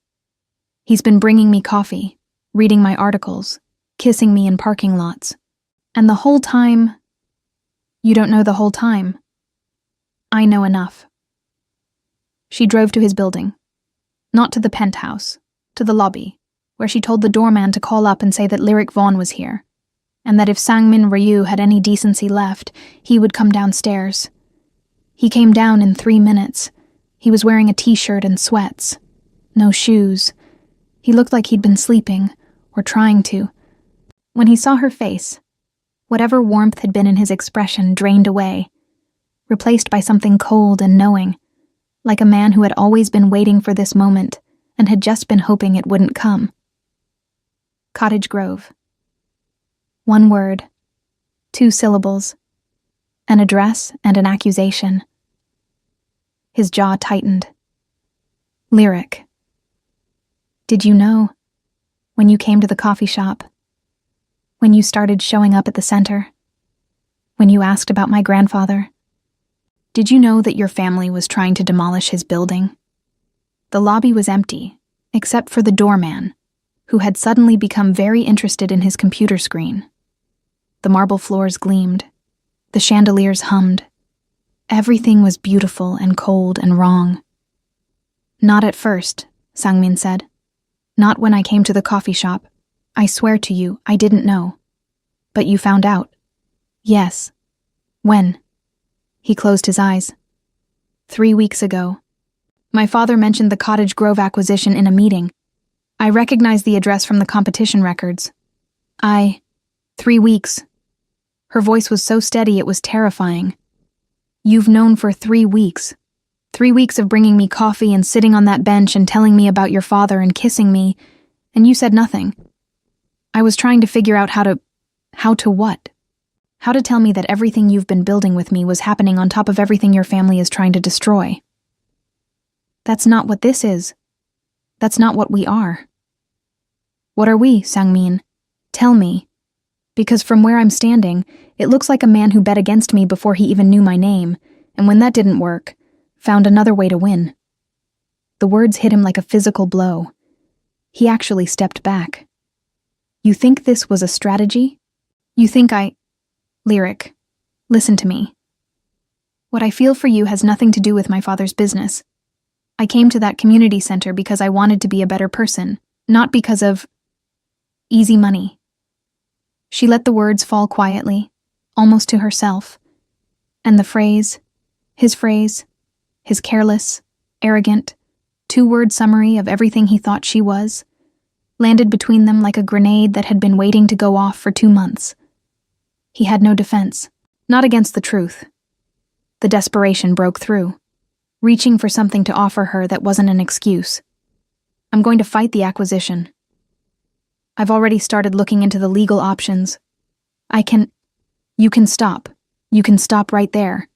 He's been bringing me coffee, reading my articles, kissing me in parking lots. And the whole time... You don't know the whole time. I know enough. She drove to his building. Not to the penthouse, to the lobby, where she told the doorman to call up and say that Lyric Vaughn was here, and that if Sangmin Ryu had any decency left, he would come downstairs. He came down in 3 minutes. He was wearing a t-shirt and sweats. No shoes. He looked like he'd been sleeping, or trying to. When he saw her face, whatever warmth had been in his expression drained away, replaced by something cold and knowing, like a man who had always been waiting for this moment and had just been hoping it wouldn't come. Cottage Grove. 1 word, 2 syllables, an address and an accusation. His jaw tightened. Lyric. Did you know, when you came to the coffee shop, when you started showing up at the center, when you asked about my grandfather, did you know that your family was trying to demolish his building? The lobby was empty, except for the doorman, who had suddenly become very interested in his computer screen. The marble floors gleamed. The chandeliers hummed. Everything was beautiful and cold and wrong. Not at first, Sangmin said. Not when I came to the coffee shop. I swear to you, I didn't know. But you found out. Yes. When? He closed his eyes. 3 weeks ago. My father mentioned the Cottage Grove acquisition in a meeting. I recognized the address from the competition records. 3 weeks. Her voice was so steady it was terrifying. You've known for 3 weeks. 3 weeks of bringing me coffee and sitting on that bench and telling me about your father and kissing me, and you said nothing. I was trying to figure out how to what? How to tell me that everything you've been building with me was happening on top of everything your family is trying to destroy. That's not what this is. That's not what we are. What are we, Sangmin? Tell me. Because from where I'm standing, it looks like a man who bet against me before he even knew my name, and when that didn't work, found another way to win. The words hit him like a physical blow. He actually stepped back. You think this was a strategy? You think Lyric, listen to me. What I feel for you has nothing to do with my father's business. I came to that community center because I wanted to be a better person, not because of easy money. She let the words fall quietly, almost to herself, and the phrase, his careless, arrogant, two-word summary of everything he thought she was, landed between them like a grenade that had been waiting to go off for 2 months. He had no defense, not against the truth. The desperation broke through, reaching for something to offer her that wasn't an excuse. I'm going to fight the acquisition. I've already started looking into the legal options. You can stop. You can stop right there.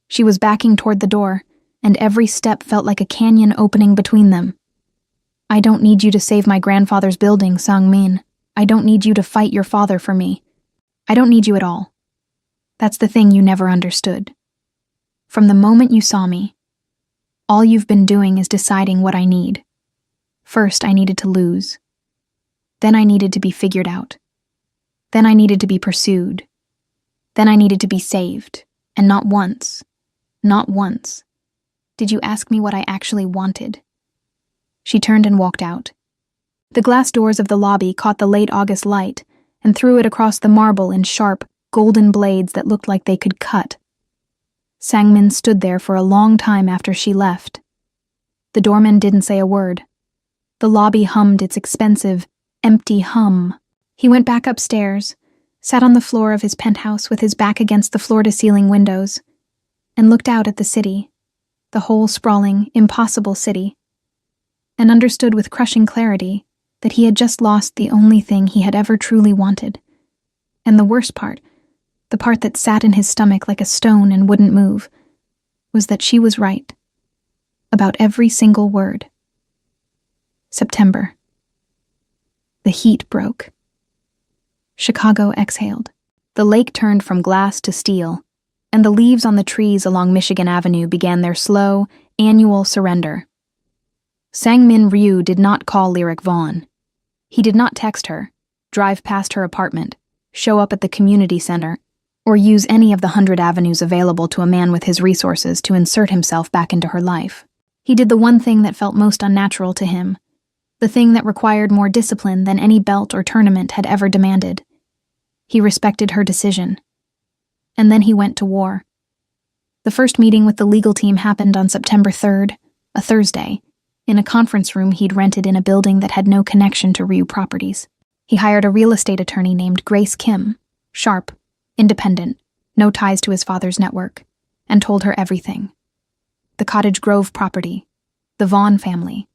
She was backing toward the door, and every step felt like a canyon opening between them. I don't need you to save my grandfather's building, Sang-min. I don't need you to fight your father for me. I don't need you at all. That's the thing you never understood. From the moment you saw me, all you've been doing is deciding what I need. First, I needed to lose. Then I needed to be figured out. Then I needed to be pursued. Then I needed to be saved. And not once, did you ask me what I actually wanted. She turned and walked out. The glass doors of the lobby caught the late August light and threw it across the marble in sharp, golden blades that looked like they could cut. Sang-min stood there for a long time after she left. The doorman didn't say a word. The lobby hummed its expensive, empty hum. He went back upstairs, sat on the floor of his penthouse with his back against the floor-to-ceiling windows, and looked out at the city, the whole sprawling, impossible city, and understood with crushing clarity that he had just lost the only thing he had ever truly wanted. And the worst part, the part that sat in his stomach like a stone and wouldn't move, was that she was right. About every single word. September. The heat broke. Chicago exhaled. The lake turned from glass to steel, and the leaves on the trees along Michigan Avenue began their slow, annual surrender. Sang-min Ryu did not call Lyric Vaughn. He did not text her, drive past her apartment, show up at the community center, or use any of the 100 avenues available to a man with his resources to insert himself back into her life. He did the one thing that felt most unnatural to him, the thing that required more discipline than any belt or tournament had ever demanded. He respected her decision. And then he went to war. The first meeting with the legal team happened on September 3rd, a Thursday, in a conference room he'd rented in a building that had no connection to Ryu Properties. He hired a real estate attorney named Grace Kim, sharp, independent, no ties to his father's network, and told her everything. The Cottage Grove property, the Vaughn family,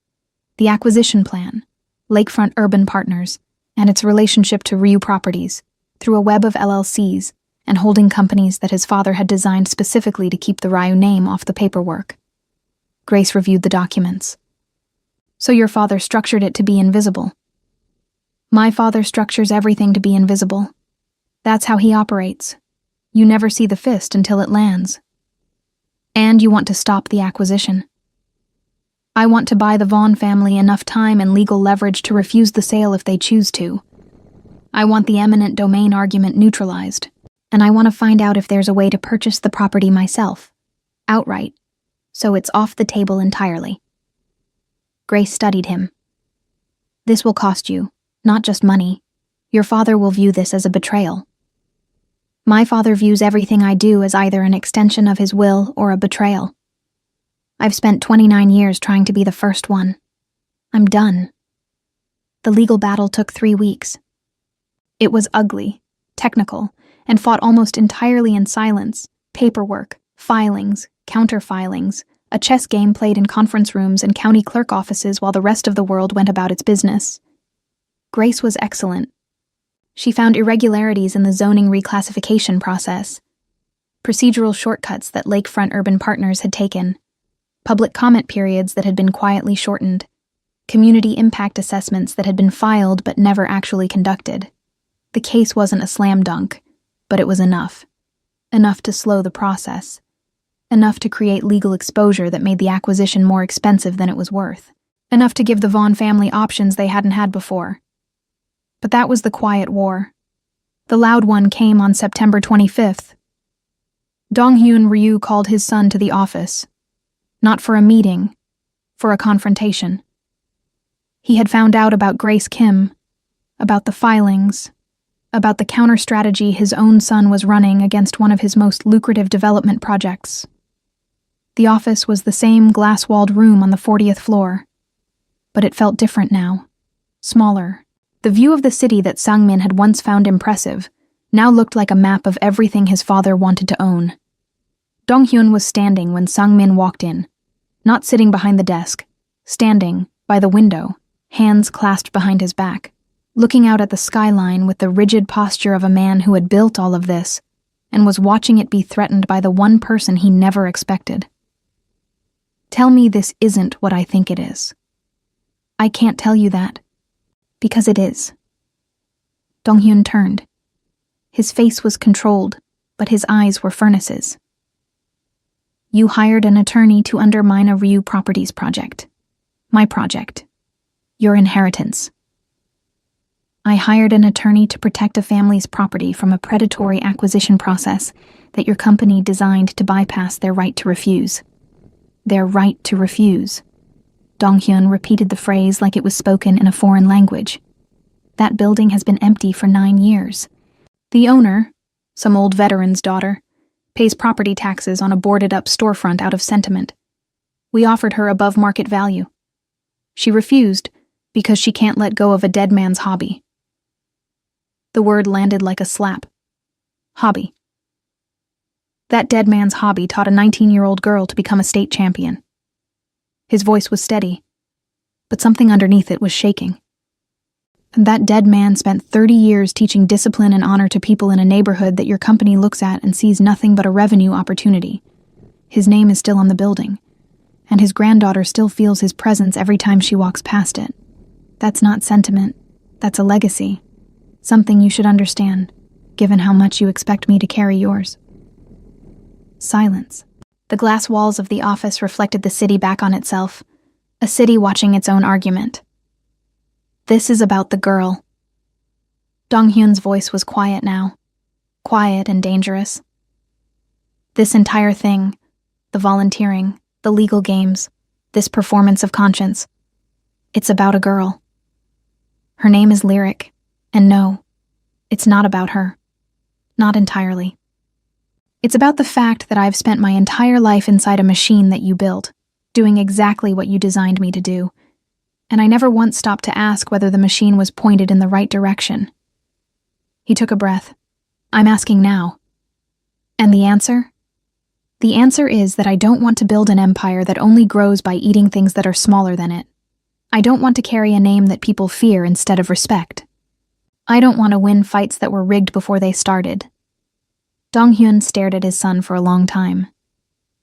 the acquisition plan, Lakefront Urban Partners, and its relationship to Ryu Properties through a web of LLCs and holding companies that his father had designed specifically to keep the Ryu name off the paperwork. Grace reviewed the documents. So your father structured it to be invisible. My father structures everything to be invisible. That's how he operates. You never see the fist until it lands. And you want to stop the acquisition. I want to buy the Vaughn family enough time and legal leverage to refuse the sale if they choose to. I want the eminent domain argument neutralized, and I want to find out if there's a way to purchase the property myself, outright, so it's off the table entirely. Grace studied him. This will cost you, not just money. Your father will view this as a betrayal. My father views everything I do as either an extension of his will or a betrayal. I've spent 29 years trying to be the first one. I'm done. The legal battle took 3 weeks. It was ugly, technical, and fought almost entirely in silence, paperwork, filings, counter-filings, a chess game played in conference rooms and county clerk offices while the rest of the world went about its business. Grace was excellent. She found irregularities in the zoning reclassification process, procedural shortcuts that Lakefront Urban Partners had taken, public comment periods that had been quietly shortened, community impact assessments that had been filed but never actually conducted. The case wasn't a slam dunk, but it was enough. Enough to slow the process. Enough to create legal exposure that made the acquisition more expensive than it was worth. Enough to give the Vaughn family options they hadn't had before. But that was the quiet war. The loud one came on September 25th. Dong-hyun Ryu called his son to the office. Not for a meeting, for a confrontation. He had found out about Grace Kim, about the filings, about the counter-strategy his own son was running against one of his most lucrative development projects. The office was the same glass-walled room on the 40th floor. But it felt different now. Smaller. The view of the city that Sang-min had once found impressive now looked like a map of everything his father wanted to own. Dong-hyun was standing when Sang-min walked in, not sitting behind the desk, standing by the window, hands clasped behind his back, looking out at the skyline with the rigid posture of a man who had built all of this and was watching it be threatened by the one person he never expected. Tell me this isn't what I think it is. I can't tell you that, because it is. Dong-hyun turned. His face was controlled, but his eyes were furnaces. You hired an attorney to undermine a Ryu Properties project. My project. Your inheritance. I hired an attorney to protect a family's property from a predatory acquisition process that your company designed to bypass their right to refuse. Their right to refuse. Dong-hyun repeated the phrase like it was spoken in a foreign language. That building has been empty for 9 years. The owner, some old veteran's daughter, pays property taxes on a boarded-up storefront out of sentiment. We offered her above market value. She refused because she can't let go of a dead man's hobby. The word landed like a slap. Hobby. That dead man's hobby taught a 19-year-old girl to become a state champion. His voice was steady, but something underneath it was shaking. That dead man spent 30 years teaching discipline and honor to people in a neighborhood that your company looks at and sees nothing but a revenue opportunity. His name is still on the building, and his granddaughter still feels his presence every time she walks past it. That's not sentiment. That's a legacy. Something you should understand, given how much you expect me to carry yours. Silence. The glass walls of the office reflected the city back on itself, a city watching its own argument. This is about the girl. Dong-hyun's voice was quiet now, quiet and dangerous. This entire thing, the volunteering, the legal games, this performance of conscience, it's about a girl. Her name is Lyric, and no, it's not about her. Not entirely. It's about the fact that I've spent my entire life inside a machine that you built, doing exactly what you designed me to do, and I never once stopped to ask whether the machine was pointed in the right direction. He took a breath. I'm asking now. And the answer? The answer is that I don't want to build an empire that only grows by eating things that are smaller than it. I don't want to carry a name that people fear instead of respect. I don't want to win fights that were rigged before they started. Dong-hyun stared at his son for a long time.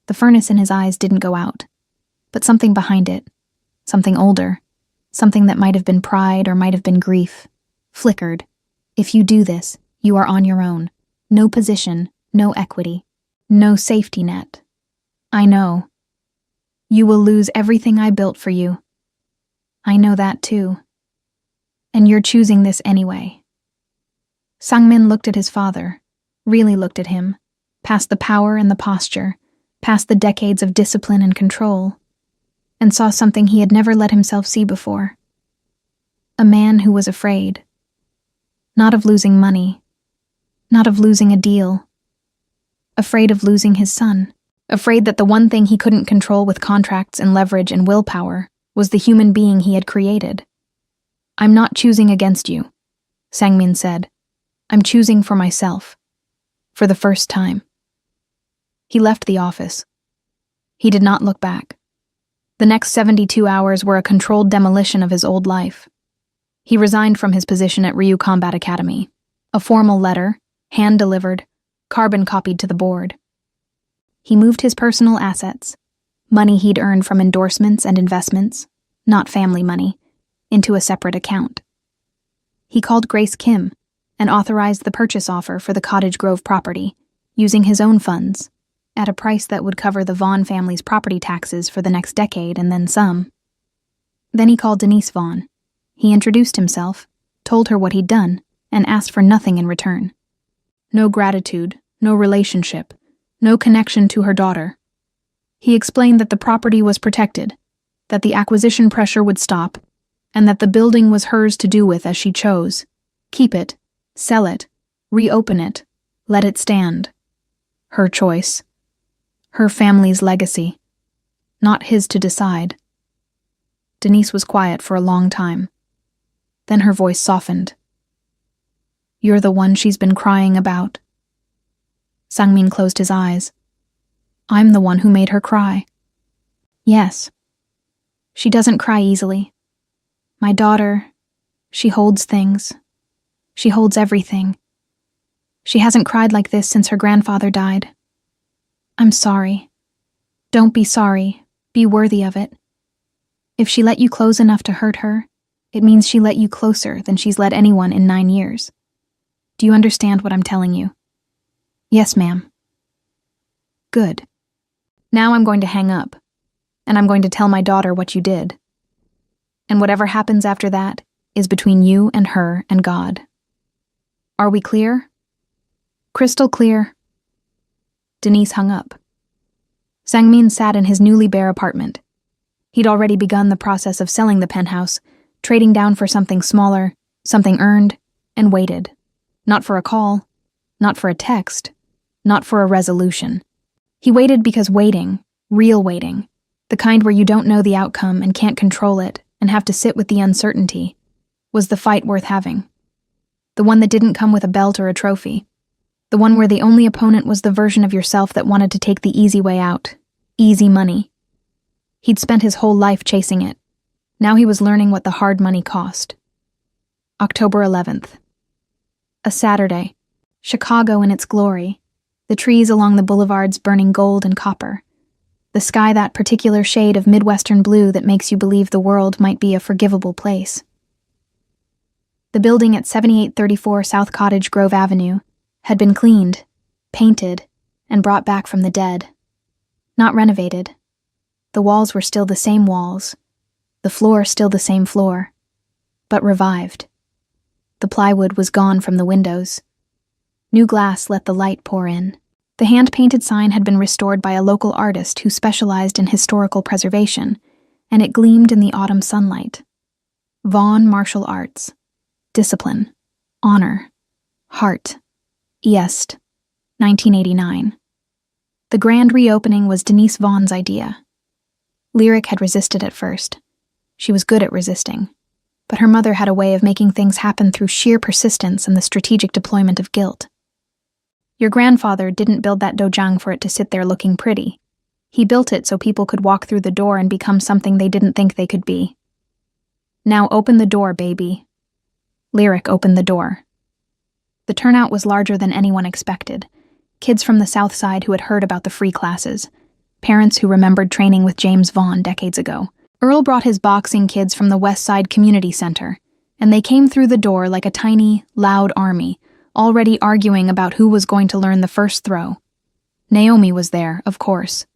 The furnace in his eyes didn't go out, but something behind it, something older, something that might have been pride or might have been grief, flickered. If you do this, you are on your own. No position, no equity, no safety net. I know. You will lose everything I built for you. I know that too. And you're choosing this anyway. Sang-min looked at his father, really looked at him, past the power and the posture, past the decades of discipline and control, and saw something he had never let himself see before. A man who was afraid. Not of losing money, not of losing a deal. Afraid of losing his son. Afraid that the one thing he couldn't control with contracts and leverage and willpower was the human being he had created. I'm not choosing against you, Sang-min said. I'm choosing for myself. For the first time. He left the office. He did not look back. The next 72 hours were a controlled demolition of his old life. He resigned from his position at Ryu Combat Academy. A formal letter, hand-delivered, carbon-copied to the board. He moved his personal assets, money he'd earned from endorsements and investments, not family money, into a separate account. He called Grace Kim and authorized the purchase offer for the Cottage Grove property, using his own funds, at a price that would cover the Vaughn family's property taxes for the next decade and then some. Then he called Denise Vaughn. He introduced himself, told her what he'd done, and asked for nothing in return. No gratitude, no relationship, no connection to her daughter. He explained that the property was protected, that the acquisition pressure would stop, and that the building was hers to do with as she chose. Keep it, sell it, reopen it, let it stand. Her choice. Her family's legacy. not his to decide. Denise was quiet for a long time. Then her voice softened. "You're the one she's been crying about." Sangmin closed his eyes. "I'm the one who made her cry." "Yes. She doesn't cry easily. My daughter, she holds things. She holds everything. She hasn't cried like this since her grandfather died. I'm sorry. Don't be sorry. Be worthy of it. If she let you close enough to hurt her, it means she let you closer than she's let anyone in 9 years. Do you understand what I'm telling you?" "Yes, ma'am." "Good. Now I'm going to hang up, and I'm going to tell my daughter what you did. And whatever happens after that is between you and her and God. Are we clear?" "Crystal clear." Denise hung up. Sangmin sat in his newly bare apartment. He'd already begun the process of selling the penthouse, trading down for something smaller, something earned, and waited. Not for a call, not for a text, not for a resolution. He waited because waiting, real waiting, the kind where you don't know the outcome and can't control it and have to sit with the uncertainty, was the fight worth having. The one that didn't come with a belt or a trophy. The one where the only opponent was the version of yourself that wanted to take the easy way out, easy money. He'd spent his whole life chasing it. Now he was learning what the hard money cost. October 11th. A Saturday. Chicago in its glory. The trees along the boulevards burning gold and copper. The sky that particular shade of Midwestern blue that makes you believe the world might be a forgivable place. The building at 7834 South Cottage Grove Avenue had been cleaned, painted, and brought back from the dead. Not renovated. The walls were still the same walls, the floor still the same floor, but revived. The plywood was gone from the windows. New glass let the light pour in. The hand-painted sign had been restored by a local artist who specialized in historical preservation, and it gleamed in the autumn sunlight. Vaughn Martial Arts. Discipline. Honor. Heart. Est. 1989. The grand reopening was Denise Vaughn's idea. Lyric had resisted at first. She was good at resisting. But her mother had a way of making things happen through sheer persistence and the strategic deployment of guilt. Your grandfather didn't build that dojang for it to sit there looking pretty. He built it so people could walk through the door and become something they didn't think they could be. Now open the door, baby. Lyric opened the door. The turnout was larger than anyone expected. Kids from the South Side who had heard about the free classes. Parents who remembered training with James Vaughn decades ago. Earl brought his boxing kids from the West Side Community Center, and they came through the door like a tiny, loud army, already arguing about who was going to learn the first throw. Naomi was there, of course.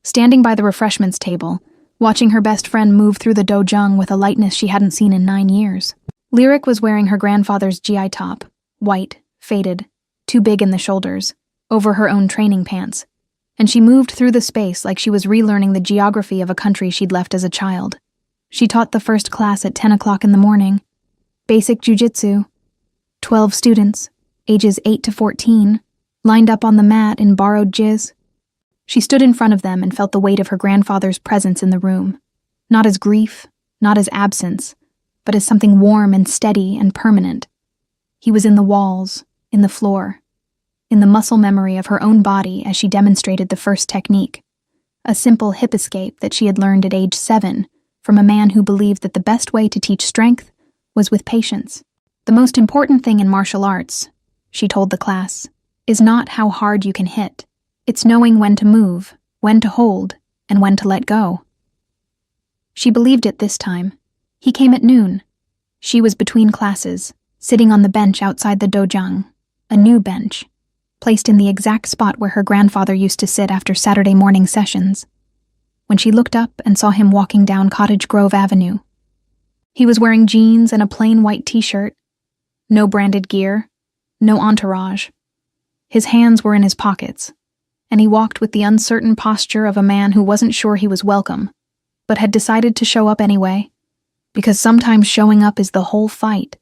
Standing by the refreshments table, watching her best friend move through the dojang with a lightness she hadn't seen in 9 years. Lyric was wearing her grandfather's GI top, white, faded, too big in the shoulders, over her own training pants, and she moved through the space like she was relearning the geography of a country she'd left as a child. She taught the first class at 10 o'clock in the morning. Basic jujitsu. 12 students, ages 8 to 14, lined up on the mat in borrowed jizz. She stood in front of them and felt the weight of her grandfather's presence in the room. Not as grief, not as absence, but as something warm and steady and permanent. He was in the walls, in the floor, in the muscle memory of her own body as she demonstrated the first technique, a simple hip escape that she had learned at age 7 from a man who believed that the best way to teach strength was with patience. The most important thing in martial arts, she told the class, is not how hard you can hit. It's knowing when to move, when to hold, and when to let go. She believed it this time. He came at noon. She was between classes, sitting on the bench outside the dojang, a new bench, placed in the exact spot where her grandfather used to sit after Saturday morning sessions. When she looked up and saw him walking down Cottage Grove Avenue, he was wearing jeans and a plain white t-shirt, no branded gear, no entourage. His hands were in his pockets, and he walked with the uncertain posture of a man who wasn't sure he was welcome, but had decided to show up anyway, because sometimes showing up is the whole fight.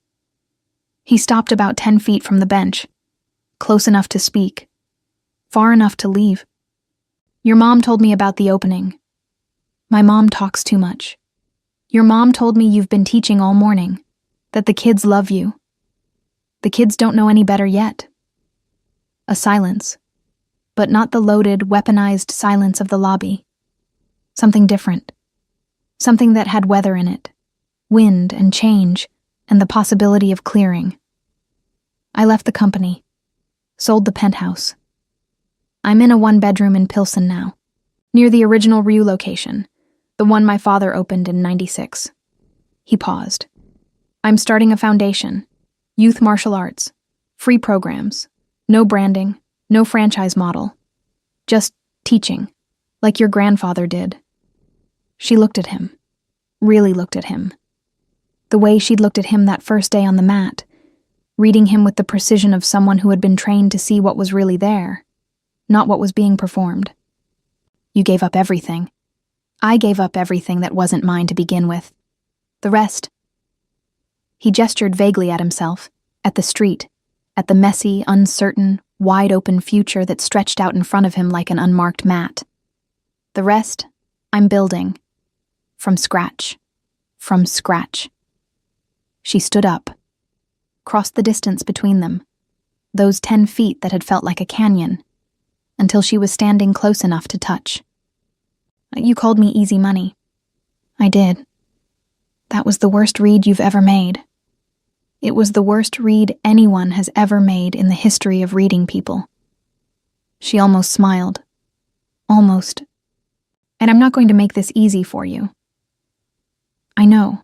He stopped about 10 feet from the bench, close enough to speak, far enough to leave. Your mom told me about the opening. My mom talks too much. Your mom told me you've been teaching all morning, that the kids love you. The kids don't know any better yet. A silence, but not the loaded, weaponized silence of the lobby. Something different. Something that had weather in it, wind and change, and the possibility of clearing. I left the company, sold the penthouse. I'm in a one-bedroom in Pilsen now, near the original Ryu location, the one my father opened in '96. He paused. I'm starting a foundation, youth martial arts, free programs, no branding, no franchise model, just teaching, like your grandfather did. She looked at him, really looked at him. The way she'd looked at him that first day on the mat, reading him with the precision of someone who had been trained to see what was really there, not what was being performed. You gave up everything. I gave up everything that wasn't mine to begin with. The rest. He gestured vaguely at himself, at the street, at the messy, uncertain, wide-open future that stretched out in front of him like an unmarked mat. The rest, I'm building. From scratch. From scratch. She stood up, crossed the distance between them, those 10 feet that had felt like a canyon, until she was standing close enough to touch. You called me easy money. I did. That was the worst read you've ever made. It was the worst read anyone has ever made in the history of reading people. She almost smiled. Almost. And I'm not going to make this easy for you. I know.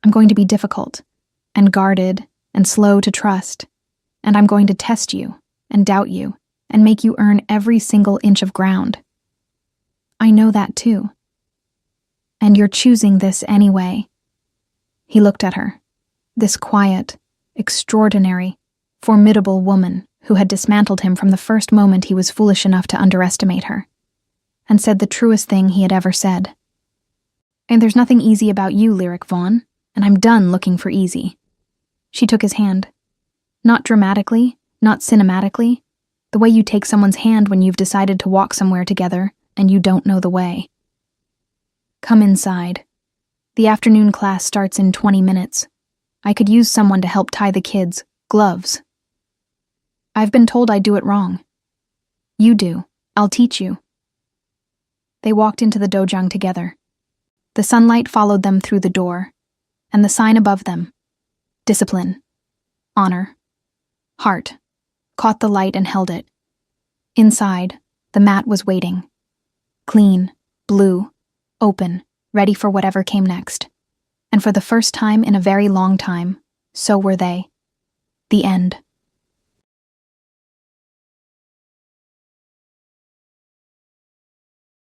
I'm going to be difficult, and guarded, and slow to trust, and I'm going to test you, and doubt you, and make you earn every single inch of ground. I know that too. And you're choosing this anyway. He looked at her, this quiet, extraordinary, formidable woman who had dismantled him from the first moment he was foolish enough to underestimate her, and said the truest thing he had ever said. And there's nothing easy about you, Lyric Vaughn, and I'm done looking for easy. She took his hand. Not dramatically, not cinematically, the way you take someone's hand when you've decided to walk somewhere together and you don't know the way. Come inside. The afternoon class starts in 20 minutes. I could use someone to help tie the kids' gloves. I've been told I do it wrong. You do. I'll teach you. They walked into the dojang together. The sunlight followed them through the door, and the sign above them, discipline, honor, heart, caught the light and held it. Inside, the mat was waiting. Clean, blue, open, ready for whatever came next. And for the first time in a very long time, so were they. The end.